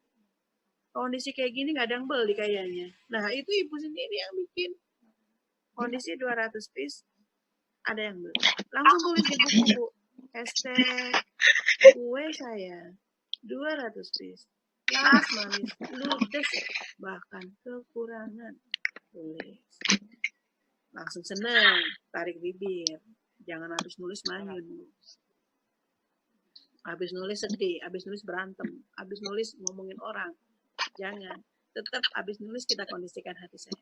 Kondisi kayak gini nggak ada yang beli kayaknya. Nah, itu ibu sendiri yang bikin. Kondisi 200 piece, ada yang beli. Langsung tulis di buku, Bu. Hashtag kue saya 200 piece. Laris manis, ludes, bahkan kekurangan. Tulis. Langsung seneng, tarik bibir. Jangan habis nulis manyun. Habis nulis sedih, habis nulis berantem, habis nulis ngomongin orang. Jangan. Tetap habis nulis kita kondisikan hati saya.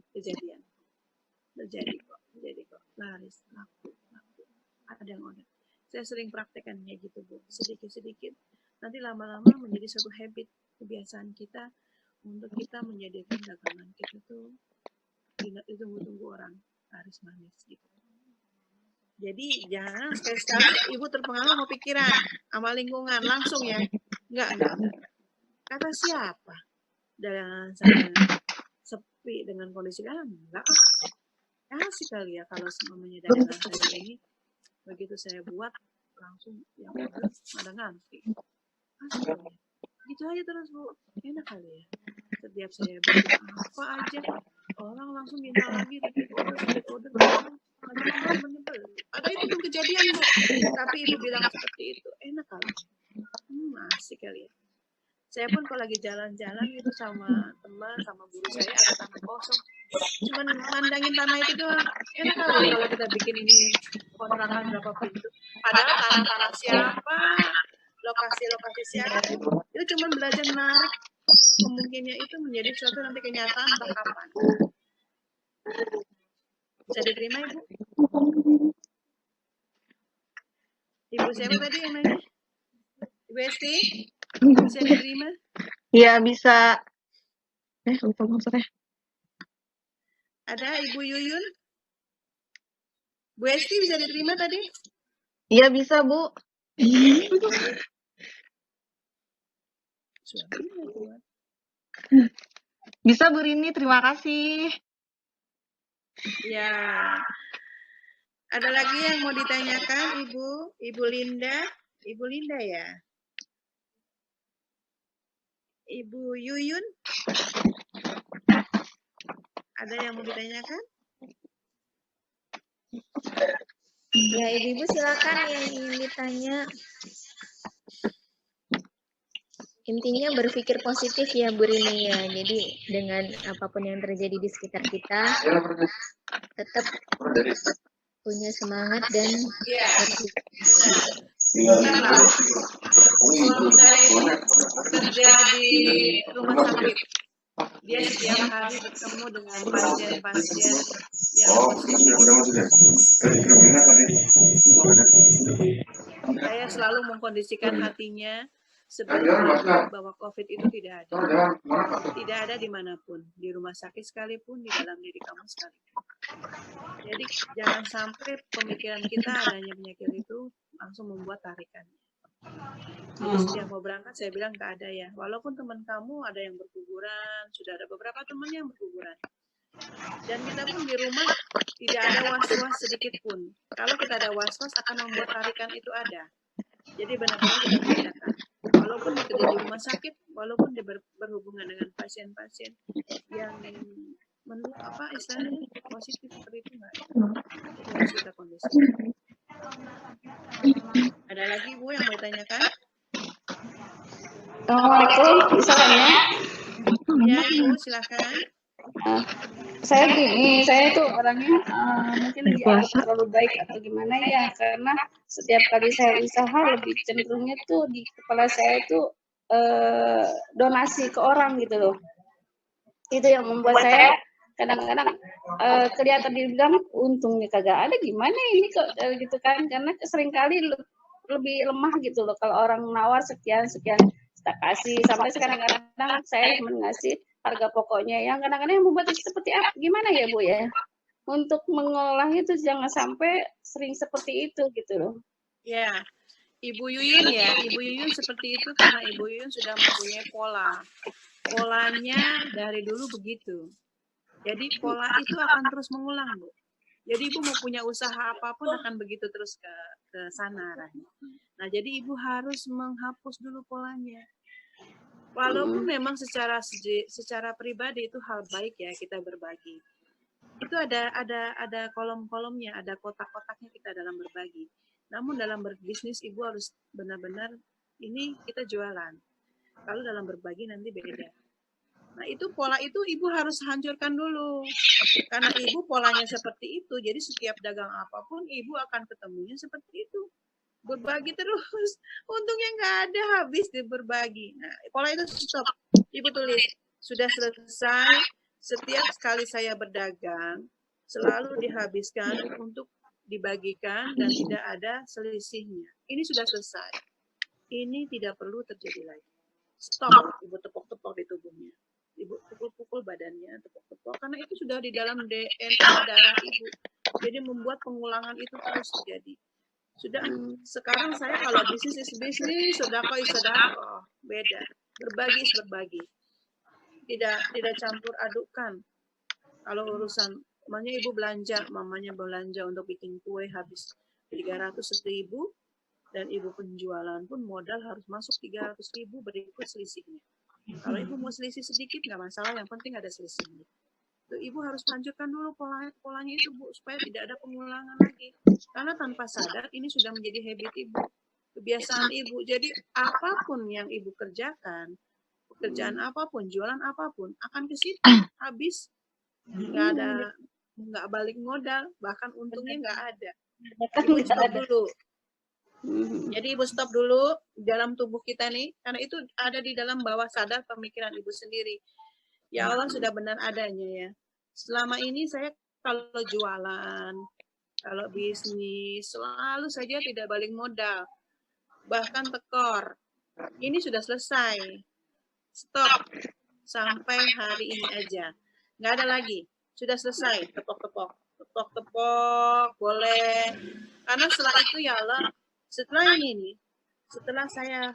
Kejadian. Terjadi kok. Laris, laku. Ada yang order. Saya sering praktekannya gitu, Bu. Sedikit-sedikit. Nanti lama-lama menjadi suatu habit, kebiasaan kita untuk kita menjadikan dagangan kita tuh ditunggu-tunggu orang laris manis gitu. Jadi jangan sekali-sekali ibu terpengaruh sama pikiran, sama lingkungan langsung ya. Enggak. Kata siapa? Dagangan saya sepi dengan kondisi enggak. Asik kali ya kalau semuanya dagangan saya ini begitu saya buat langsung yang order ada ngantri. Asik kali ya. Gitu aja terus, Bu. Enak kali ya. Setiap saya bikin apa aja orang langsung minta lagi repeat order. Ada itu pun kejadian, Bu. Tapi ibu bilang seperti itu. Enak kali. Asik kali ya. Saya pun kalau lagi jalan-jalan gitu sama teman, sama guru saya ada tanah kosong. cuman mandangin tanah itu doang. Enak kali kalau kita bikin ini kontrakan berapa pintu. Padahal tanah-tanah siapa, lokasi-lokasi siapa, itu cuma belajar menarik kemungkinannya itu menjadi suatu nanti kenyataan entah kapan. Bisa diterima Ibu? Ibu siapa tadi yang nanya? Ibu Esti? Bisa diterima? Iya, bisa. Lupa maksudnya. Ada Ibu Yuyun? Bu Esti bisa diterima tadi? Iya, bisa, Bu. Suaranya nggak kuat. Bisa, Bu Rini. Terima kasih. Ya. Ada lagi yang mau ditanyakan, Ibu? Ibu Linda? Ibu Linda ya? Ibu Yuyun? Ada yang mau ditanyakan? Ya, Ibu-ibu silakan yang ingin ditanya. Intinya berpikir positif ya Bu Rini ya. Jadi dengan apapun yang terjadi di sekitar kita, tetap punya semangat dan Suami saya itu bekerja di rumah sakit. Dia setiap hari bertemu dengan pasien-pasien yang positif. Saya selalu mengkondisikan hatinya sebenarnya bahwa COVID itu tidak ada. Tidak ada dimanapun, di rumah sakit sekalipun, di dalam diri kamu sekalipun. Jadi jangan sampai pemikiran kita adanya penyakit itu langsung membuat tarikan. Jadi setiap mau berangkat saya bilang nggak ada ya. Walaupun teman kamu ada yang berguguran, sudah ada beberapa temannya yang berguguran. Dan kita pun di rumah tidak ada was-was sedikit pun. Kalau kita ada was-was akan membuat tarikan itu ada. Jadi benar-benar kita bedakan. Walaupun bekerja di rumah sakit, walaupun dia berhubungan dengan pasien-pasien yang menurut apa istilahnya positif seperti itu nggak ada. Jadi harus kita kondisikan. Ada lagi Bu yang mau ditanyakan? Assalamualaikum, bisa tanya? Ya Ibu, silakan. Saya begini, saya itu orangnya mungkin dianggap terlalu baik atau gimana ya, karena setiap kali saya usaha lebih cenderungnya tuh di kepala saya itu donasi ke orang gitu loh. Itu yang membuat saya kadang-kadang kelihatan dibilang untungnya kagak ada, gimana ini kok gitu kan, karena seringkali lebih lemah gitu loh kalau orang nawar sekian kita kasih, sampai kadang-kadang saya ngasih harga pokoknya yang kadang-kadang yang membuat seperti apa, gimana ya Bu ya, untuk mengolah itu jangan sampai sering seperti itu gitu loh. Ya, Ibu Yuyun ya, Ibu Yuyun seperti itu karena Ibu Yuyun sudah mempunyai pola. Polanya dari dulu begitu. Jadi pola itu akan terus mengulang, Bu. Jadi Ibu mau punya usaha apapun akan begitu terus ke sana arahnya. Nah, jadi Ibu harus menghapus dulu polanya. Walaupun memang secara pribadi itu hal baik ya kita berbagi. Itu ada kolom-kolomnya, ada kotak-kotaknya kita dalam berbagi. Namun dalam berbisnis Ibu harus benar-benar ini kita jualan. Kalau dalam berbagi nanti beda. Nah itu pola itu Ibu harus hancurkan dulu. Karena Ibu polanya seperti itu, jadi setiap dagang apapun Ibu akan ketemunya seperti itu. Berbagi terus, untungnya nggak ada habis di berbagi. Nah pola itu stop. Ibu tulis, sudah selesai, setiap kali saya berdagang, selalu dihabiskan untuk dibagikan dan tidak ada selisihnya. Ini sudah selesai. Ini tidak perlu terjadi lagi. Stop, Ibu tepuk-tepuk di tubuhnya. Ibu pukul-pukul badannya, tepuk-tepuk. Karena itu sudah di dalam DNA darah Ibu. Jadi membuat pengulangan itu terus terjadi. Sudah, sekarang saya kalau bisnis sedekah beda. Berbagi. Tidak campur adukkan. Kalau urusan, mamanya Ibu belanja, mamanya belanja untuk bikin kue habis 300.000, dan Ibu penjualan pun modal harus masuk 300.000 berikut selisihnya. Kalau Ibu mau selisih sedikit nggak masalah, yang penting ada selisihnya. Ibu harus lanjutkan dulu polanya itu Bu, supaya tidak ada pengulangan lagi. Karena tanpa sadar ini sudah menjadi habit Ibu, kebiasaan Ibu. Jadi apapun yang Ibu kerjakan, pekerjaan apapun, jualan apapun, akan ke situ habis. nggak balik modal, bahkan untungnya nggak ada. Kan Ibu nggak stop ada. dulu. Jadi Ibu stop dulu dalam tubuh kita nih, karena itu ada di dalam bawah sadar pemikiran Ibu sendiri. Ya Allah sudah benar adanya ya. Selama ini saya kalau jualan, kalau bisnis, selalu saja tidak balik modal. Bahkan tekor. Ini sudah selesai. Stop. Sampai hari ini aja. Nggak ada lagi. Sudah selesai. Tepok-tepok. Tepok-tepok. Boleh. Karena setelah itu ya Allah, setelah ini nih, setelah saya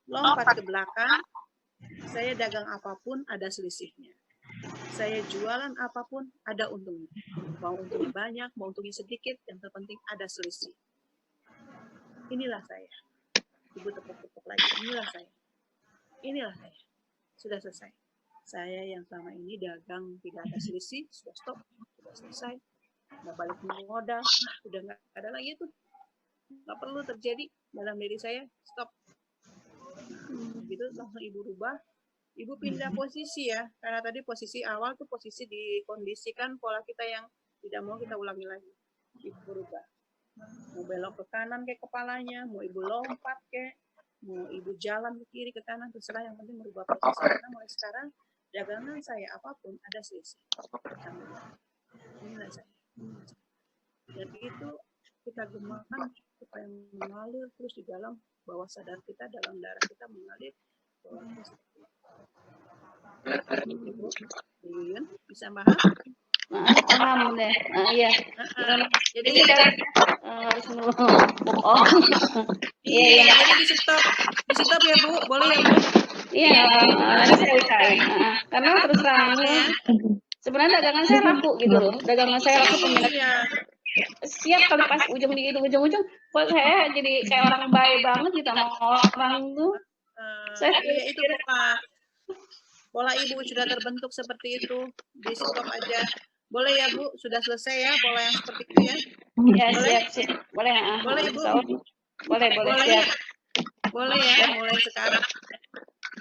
lompat ke belakang, saya dagang apapun ada selisihnya. Saya jualan apapun ada untungnya. Mau untungnya banyak, mau untungnya sedikit, yang terpenting ada selisih. Inilah saya. Ibu tepuk-tepuk lagi. Inilah saya. Inilah saya. Sudah selesai. Saya yang selama ini dagang tidak ada selisih, sudah stop, sudah selesai. Nggak balik modal, udah nggak ada lagi tuh. Nggak perlu terjadi dalam diri saya, stop. Begitu langsung Ibu rubah. Ibu pindah posisi ya, karena tadi posisi awal tuh posisi dikondisikan pola kita yang tidak mau kita ulangi lagi. Ibu rubah. Mau belok ke kanan kayak kepalanya, mau Ibu lompat kayak, mau Ibu jalan ke kiri ke kanan, terserah, yang penting merubah posisi. Karena mulai sekarang dagangan saya apapun ada selisih. Inilah saya. Dan itu kita gemakan supaya mengalir terus di dalam bawah sadar kita, dalam darah kita mengalir. Ibu Yuyun bisa paham? Paham deh. Iya. Jadi Kita harus iya, jadi di stop ya Bu, boleh ya Bu? Iya, nanti saya usahain. Karena terus terang sebenarnya dagangan saya laku gitu loh. Dagangan saya laku peminat. Setiap kali pas ujung di ujung-ujung, kok saya jadi kayak orang baik banget gitu sama orang tuh. Saya Iya itu pola Ibu sudah terbentuk seperti itu, di stop aja. Boleh ya Bu, sudah selesai ya pola yang seperti itu ya? Ya siap. Boleh Boleh Ibu? Boleh siap. Boleh ya, mulai sekarang.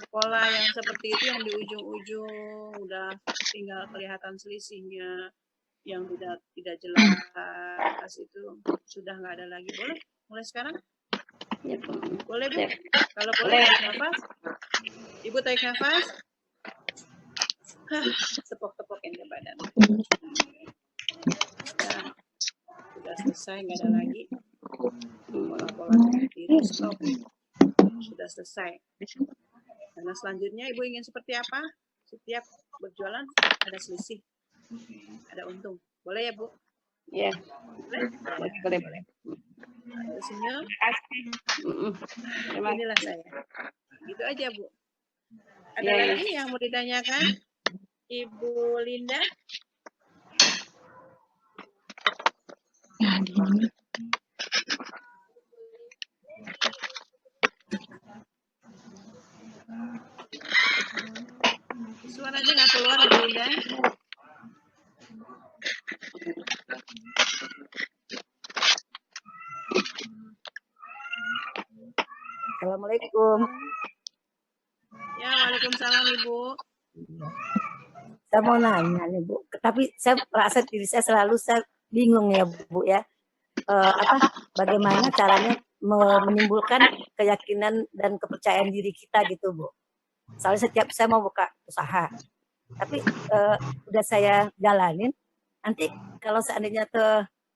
Pola yang seperti itu yang di ujung-ujung udah tinggal kelihatan selisihnya, yang tidak jelas itu sudah nggak ada lagi. Boleh mulai sekarang? Boleh Bu? Kalau boleh tarik nafas. Ibu tarik nafas. Tepok-tepokin ke badan. Nah, sudah selesai, nggak ada lagi. Pola-pola seperti itu stop. Sudah selesai. Karena selanjutnya Ibu ingin seperti apa? Setiap berjualan ada selisih, ada untung. Boleh ya Bu? Iya. Boleh. Senyum. Inilah saya. Gitu aja Bu. Ada lagi yang mau ditanyakan? Ibu Linda? Suaranya nggak keluar Ibu Linda. Assalamualaikum. Ya, waalaikumsalam Ibu. Saya mau nanya nih Bu, tapi saya merasa diri saya selalu bingung ya Bu ya. Bagaimana caranya menimbulkan keyakinan dan kepercayaan diri kita gitu Bu. Soalnya setiap saya mau buka usaha, tapi udah saya jalanin, nanti kalau seandainya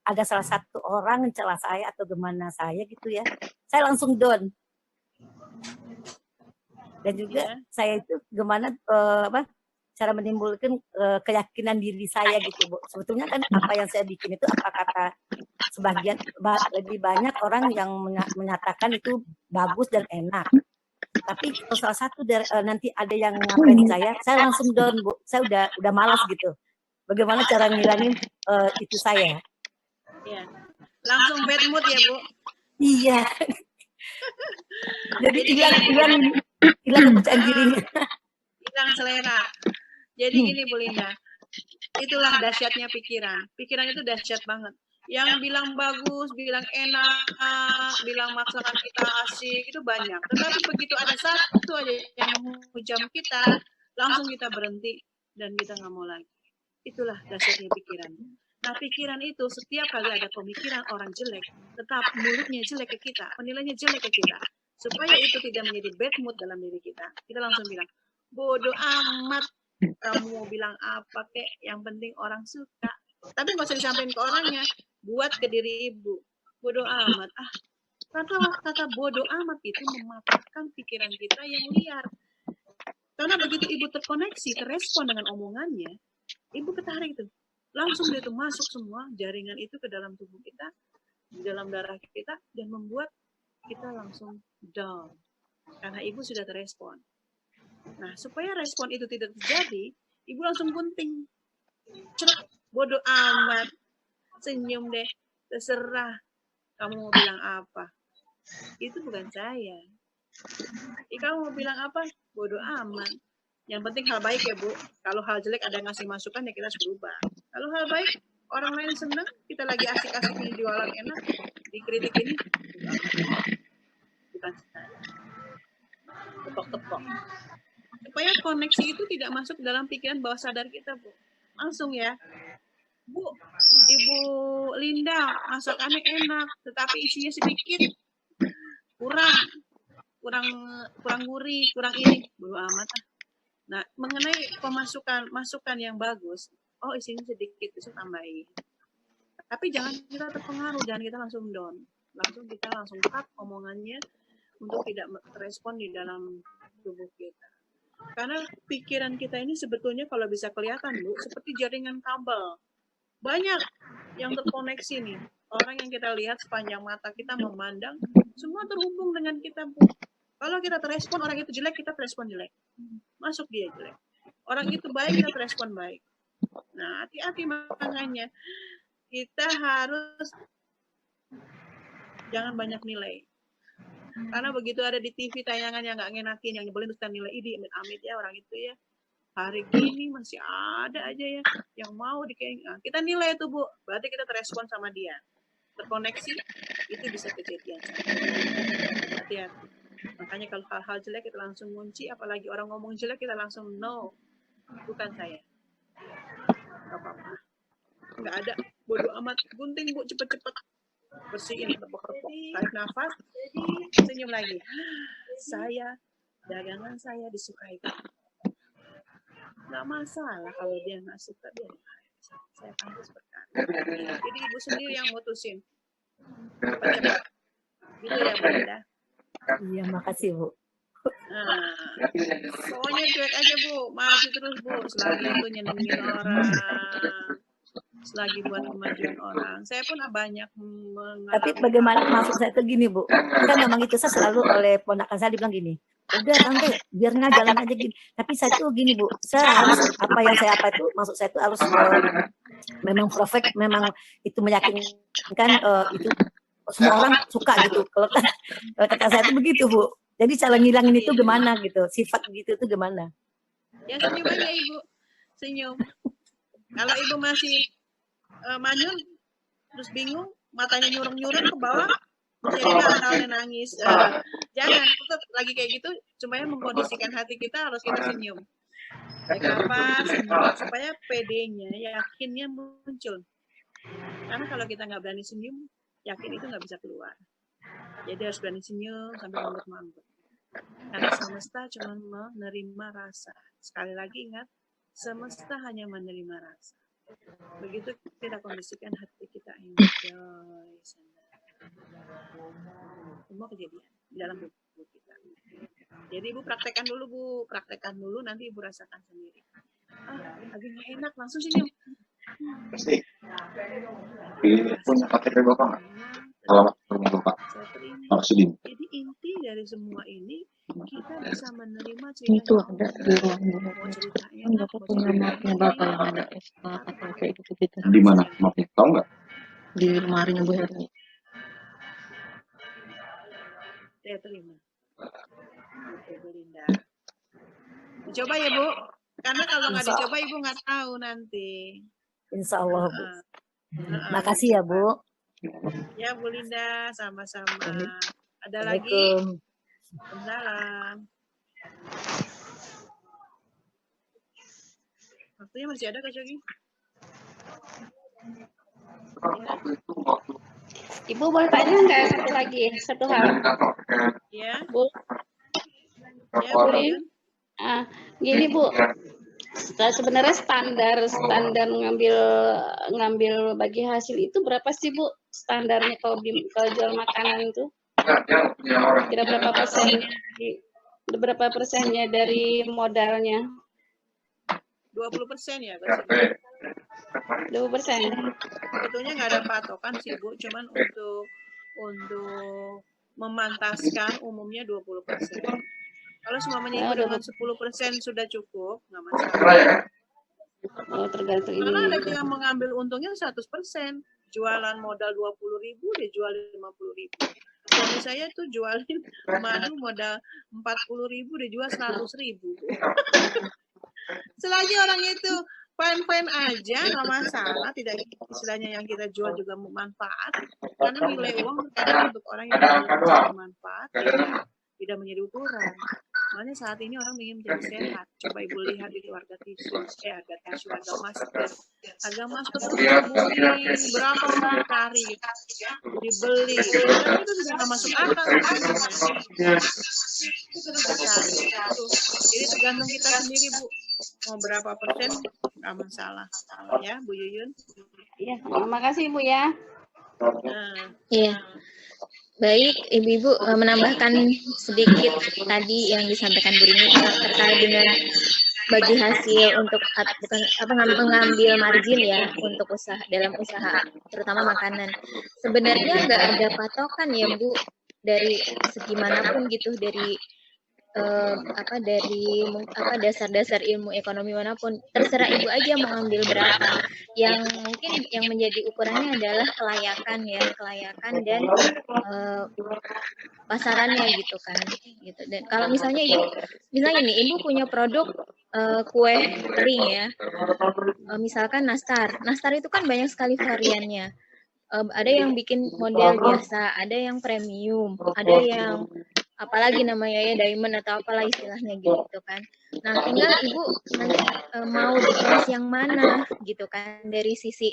ada salah satu orang mencela saya atau gimana saya gitu ya, saya langsung down. Dan juga saya itu gimana cara menimbulkan keyakinan diri saya gitu Bu. Sebetulnya kan apa yang saya bikin itu apa kata sebagian lebih banyak orang yang menyatakan itu bagus dan enak. Tapi kalau salah satu dari, nanti ada yang ngapain saya langsung down Bu. Saya udah malas gitu. Bagaimana cara ngilangin itu saya? Iya. Langsung bad mood ya Bu? Iya. Jadi hilang kepercayaan dirinya. Hilang selera. Jadi gini Bu Linda, itulah dahsyatnya pikiran. Pikiran itu dahsyat banget. Yang bilang bagus, bilang enak, bilang masakan kita asik, itu banyak. Tetapi begitu ada satu aja yang menghujam kita, langsung kita berhenti dan kita nggak mau lagi. Itulah dasarnya pikiran. Nah, pikiran itu setiap kali ada pemikiran orang jelek, tetap mulutnya jelek ke kita, penilainya jelek ke kita. Supaya itu tidak menjadi bad mood dalam diri kita. Kita langsung bilang, bodoh amat, kamu mau bilang apa kek, yang penting orang suka. Tapi nggak usah disampaikan ke orangnya, buat ke diri ibu. Bodoh amat. Kata bodoh amat itu mematahkan pikiran kita yang liar. Karena begitu ibu terkoneksi, terrespon dengan omongannya, ibu ketarik itu. Langsung dia itu masuk semua jaringan itu ke dalam tubuh kita, di dalam darah kita, dan membuat kita langsung down. Karena ibu sudah terrespon. Nah, supaya respon itu tidak terjadi, ibu langsung gunting. Cerek, bodoh amat. Senyum deh, terserah. Kamu mau bilang apa? Itu bukan saya. Kamu mau bilang apa? Bodoh amat. Yang penting hal baik ya, Bu. Kalau hal jelek ada yang ngasih masukan, ya kita harus berubah. Kalau hal baik, orang lain senang, kita lagi asik-asik nih jualan enak, dikritik ini, bukan saya. Tepok-tepok. Supaya koneksi itu tidak masuk dalam pikiran bawah sadar kita, Bu. Langsung ya. Bu, Ibu Linda, masakannya enak, tetapi isinya sedikit. Kurang gurih, kurang ini. Bodo amat. Nah, mengenai masukan yang bagus, oh isinya sedikit, bisa tambahin. Tapi jangan kita terpengaruh, jangan kita langsung down. Kita langsung cut omongannya untuk tidak merespon di dalam tubuh kita. Karena pikiran kita ini sebetulnya kalau bisa kelihatan, Bu, seperti jaringan kabel. Banyak yang terkoneksi nih. Orang yang kita lihat sepanjang mata kita memandang, semua terhubung dengan kita, Bu. Kalau kita terrespon orang itu jelek, kita terrespon jelek. Masuk dia jelek. Orang itu baik, kita terrespon baik. Nah, hati-hati makanya. Kita harus jangan banyak nilai. Karena begitu ada di TV tayangan yang nggak ngenakin, yang nyebelin terus nilai, ini amit-amit ya orang itu ya. Hari gini masih ada aja ya yang mau dikayaknya. Kita nilai itu, Bu. Berarti kita terrespon sama dia. Terkoneksi, itu bisa kejadian. Hati-hati. Makanya kalau hal-hal jelek kita langsung kunci, apalagi orang ngomong jelek kita langsung no, bukan saya. Gak apa-apa. Nggak ada, bodo amat, gunting, Bu, cepet-cepet. Bersihin, tepok-tepok, tarik nafas, senyum lagi. Dagangan saya disukai. Nggak masalah kalau dia nggak suka, dia saya pantas berkata. Jadi ibu sendiri yang mutusin. Cepat-cepat. Gitu ya, Bu Linda. Iya, makasih, Bu. Nah, pokoknya cuek aja, Bu. Maju terus, Bu. Selagi itu nyenengin orang. Selagi buat kemajuan orang. Saya pun banyak mengalami. Tapi bagaimana maksud saya itu gini, Bu. Kan memang itu saya selalu oleh ponakan saya dibilang gini. Udah tante, biar nggak jalan aja gini. Tapi saya tuh gini, Bu. Saya harus apa yang saya apa itu, maksud saya itu harus memang perfect, memang itu meyakinkan itu semua orang suka gitu. Kalau kata saya itu begitu, Bu. Jadi cara ngilangin itu gimana gitu, sifat gitu itu gimana? Ya senyum aja, Ibu. Senyum. Kalau Ibu masih manyun, terus bingung, matanya nyurung-nyurung ke bawah, jadi awalnya nangis. Jangan, tetap lagi kayak gitu, supaya mengkondisikan hati kita harus kita senyum. Tarik nafas, senyum, supaya PD-nya, yakinnya muncul. Karena kalau kita nggak berani senyum, yakin itu nggak bisa keluar. Jadi harus berani senyum sampai manggut-manggut. Karena semesta cuma menerima rasa. Sekali lagi ingat, semesta hanya menerima rasa. Begitu kita kondisikan hati kita enjoy. Semua kejadian di dalam tubuh kita. Jadi Ibu praktekkan dulu, Bu. Praktekkan dulu, nanti Ibu rasakan sendiri. Lagi nggak enak, langsung senyum. Pasti. Punya KTP Bapak nggak? Alamat rumah Bapak. Maksudin. Jadi inti dari semua ini, kita bisa menerima cerita itu ada di ruang guru. Enggak punya mapnya Bapak yang ada SK KTP gitu-gitu. Di mana mapnya? Tahu nggak? Di lemarinya Bu Herni. Saya terima. Ibu Linda. Dicoba ya, Bu. Karena kalau nggak dicoba, Ibu nggak tahu nanti. Insya Allah, Bu. Makasih ya, Bu. Ya, Bu Linda, sama-sama. Ada lagi? Waalaikumsalam. Waktunya masih ada, Kak Jogi? Ibu boleh tanya nggak satu hal? Ya, Bu, ya Bu boleh? Yun. Gini Bu, sebenarnya standar ngambil bagi hasil itu berapa sih Bu? Standarnya kalau jual makanan itu? Kira berapa persennya dari modalnya? 20% ya Mbak. 20%. Sebetulnya nggak ada patokan sih Bu, cuman untuk memantaskan umumnya 20%. Kalau semuanya Ibu dengan 10% sudah cukup, nggak masalah. Oh, tergantung Karena ada ini. yang mengambil untungnya 100%. Jualan modal 20.000, dia jual 50.000. Suami saya tuh jualin madu modal 40.000, dia jual 100.000. Selagi orang itu fine-fine aja, nggak masalah. Tidak istilahnya yang kita jual juga bermanfaat. Karena nilai uang kadang untuk orang yang mencari manfaat tidak menjadi ukuran. Makanya saat ini orang ingin menjadi sehat. Coba Ibu lihat di harga tisu, harga masker. Harga masker tuh booming, berapa puluh kali dibeli. Tapi itu juga nggak masuk akal harganya. Itu besar. Jadi tergantung kita sendiri Bu. Mau berapa persen nggak masalah. Ya Bu Yuyun. Iya, makasih Bu ya. Iya. Baik, Ibu-ibu menambahkan sedikit tadi yang disampaikan Bu Rini terkait dengan bagi hasil untuk mengambil margin ya untuk usaha dalam usaha terutama makanan. Sebenarnya nggak ada patokan ya Bu dari segi manapun gitu dari dasar-dasar ilmu ekonomi manapun terserah ibu aja mau ambil berapa. Yang mungkin yang menjadi ukurannya adalah kelayakan dan pasarannya gitu kan gitu. Dan kalau misalnya ibu punya produk kue kering ya, misalkan nastar itu kan banyak sekali variannya. Ada yang bikin model biasa, ada yang premium, ada yang apalagi namanya ya diamond atau apalah istilahnya gitu kan. Nah tinggal ibu nanti mau di kelas yang mana gitu kan dari sisi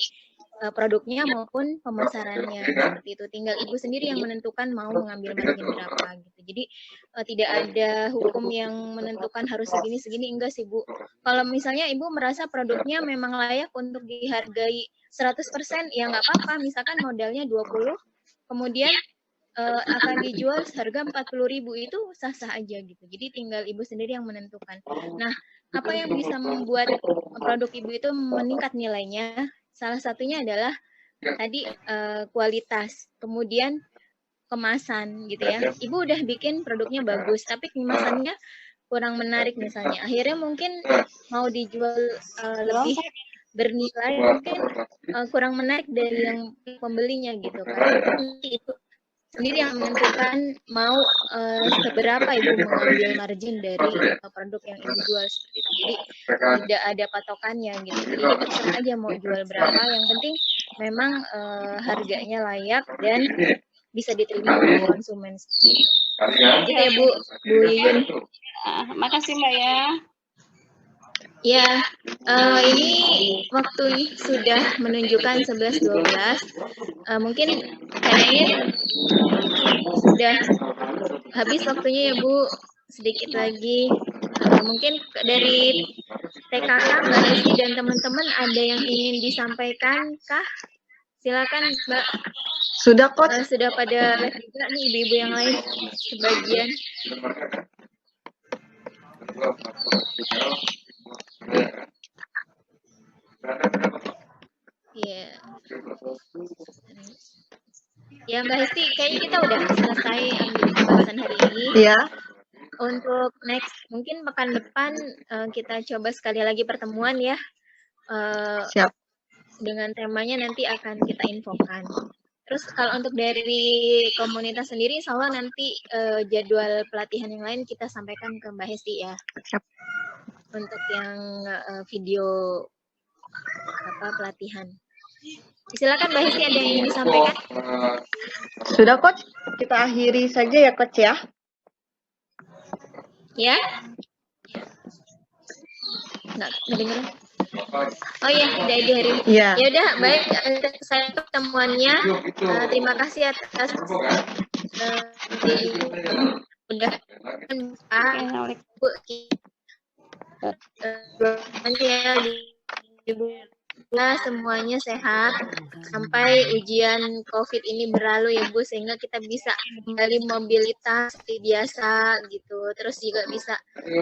produknya maupun pemasarannya seperti itu. Tinggal ibu sendiri yang menentukan mau mengambil margin berapa gitu. Jadi tidak ada hukum yang menentukan harus segini enggak sih Bu. Kalau misalnya ibu merasa produknya memang layak untuk dihargai 100% ya nggak apa-apa. Misalkan modalnya 20, kemudian akan dijual seharga 40.000 itu sah-sah aja gitu. Jadi tinggal ibu sendiri yang menentukan. Nah, apa yang bisa membuat produk ibu itu meningkat nilainya? Salah satunya adalah tadi kualitas, kemudian kemasan gitu ya. Ibu udah bikin produknya bagus, tapi kemasannya kurang menarik misalnya. Akhirnya mungkin mau dijual lebih bernilai, mungkin kurang menarik dari yang pembelinya gitu kan. Itu sendiri yang menentukan mau seberapa ibu mengambil margin dari produk yang ibu jual seperti itu. Jadi tidak ada patokannya gitu. Jadi terserah aja mau jual berapa. Yang penting memang harganya layak dan bisa diterima oleh konsumen seperti itu. Gitu ya Bu Yuyun. Makasih Mbak ya. Ya, ini waktu sudah menunjukkan 11.12. Mungkin kayaknya sudah habis waktunya ya Bu. Sedikit lagi. Mungkin dari TKK, Mbak Hesti dan teman-teman ada yang ingin disampaikan kah? Silakan Mbak. Sudah Coach. Sudah pada live juga nih ibu-ibu yang lain sebagian. Iya. Ya Mbak Hesti, kayaknya kita udah selesai ambil pembahasan hari ini. Iya. Untuk next, mungkin pekan depan kita coba sekali lagi pertemuan ya. Siap. Dengan temanya nanti akan kita infokan. Terus kalau untuk dari komunitas sendiri, insya Allah nanti jadwal pelatihan yang lain kita sampaikan ke Mbak Hesti ya. Siap. Untuk yang video pelatihan. Silakan Mbak Hesti, ada yang ingin disampaikan? Sudah Coach, kita akhiri saja ya Coach ya. Ya? Nggak dengar. Oh iya, udah di hari. Iya. Ya udah, baik untuk saya pertemuannya. Terima kasih atas udah Pak Bu ya semuanya sehat sampai ujian COVID ini berlalu ya Bu, sehingga kita bisa kembali mobilitas seperti biasa gitu. Terus juga bisa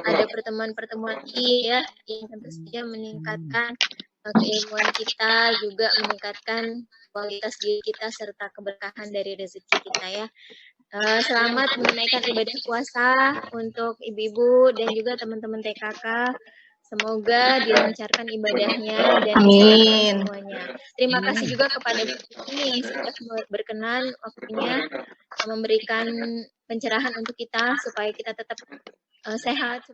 ada pertemuan-pertemuan ya yang tentu saja meningkatkan keilmuan kita, juga meningkatkan kualitas diri kita serta keberkahan dari rezeki kita ya. Selamat menunaikan ibadah puasa untuk ibu-ibu dan juga teman-teman TKK. Semoga dilancarkan ibadahnya dan Amin. semuanya. Terima kasih juga kepada Bu ini yang sudah berkenan waktunya memberikan pencerahan untuk kita supaya kita tetap sehat.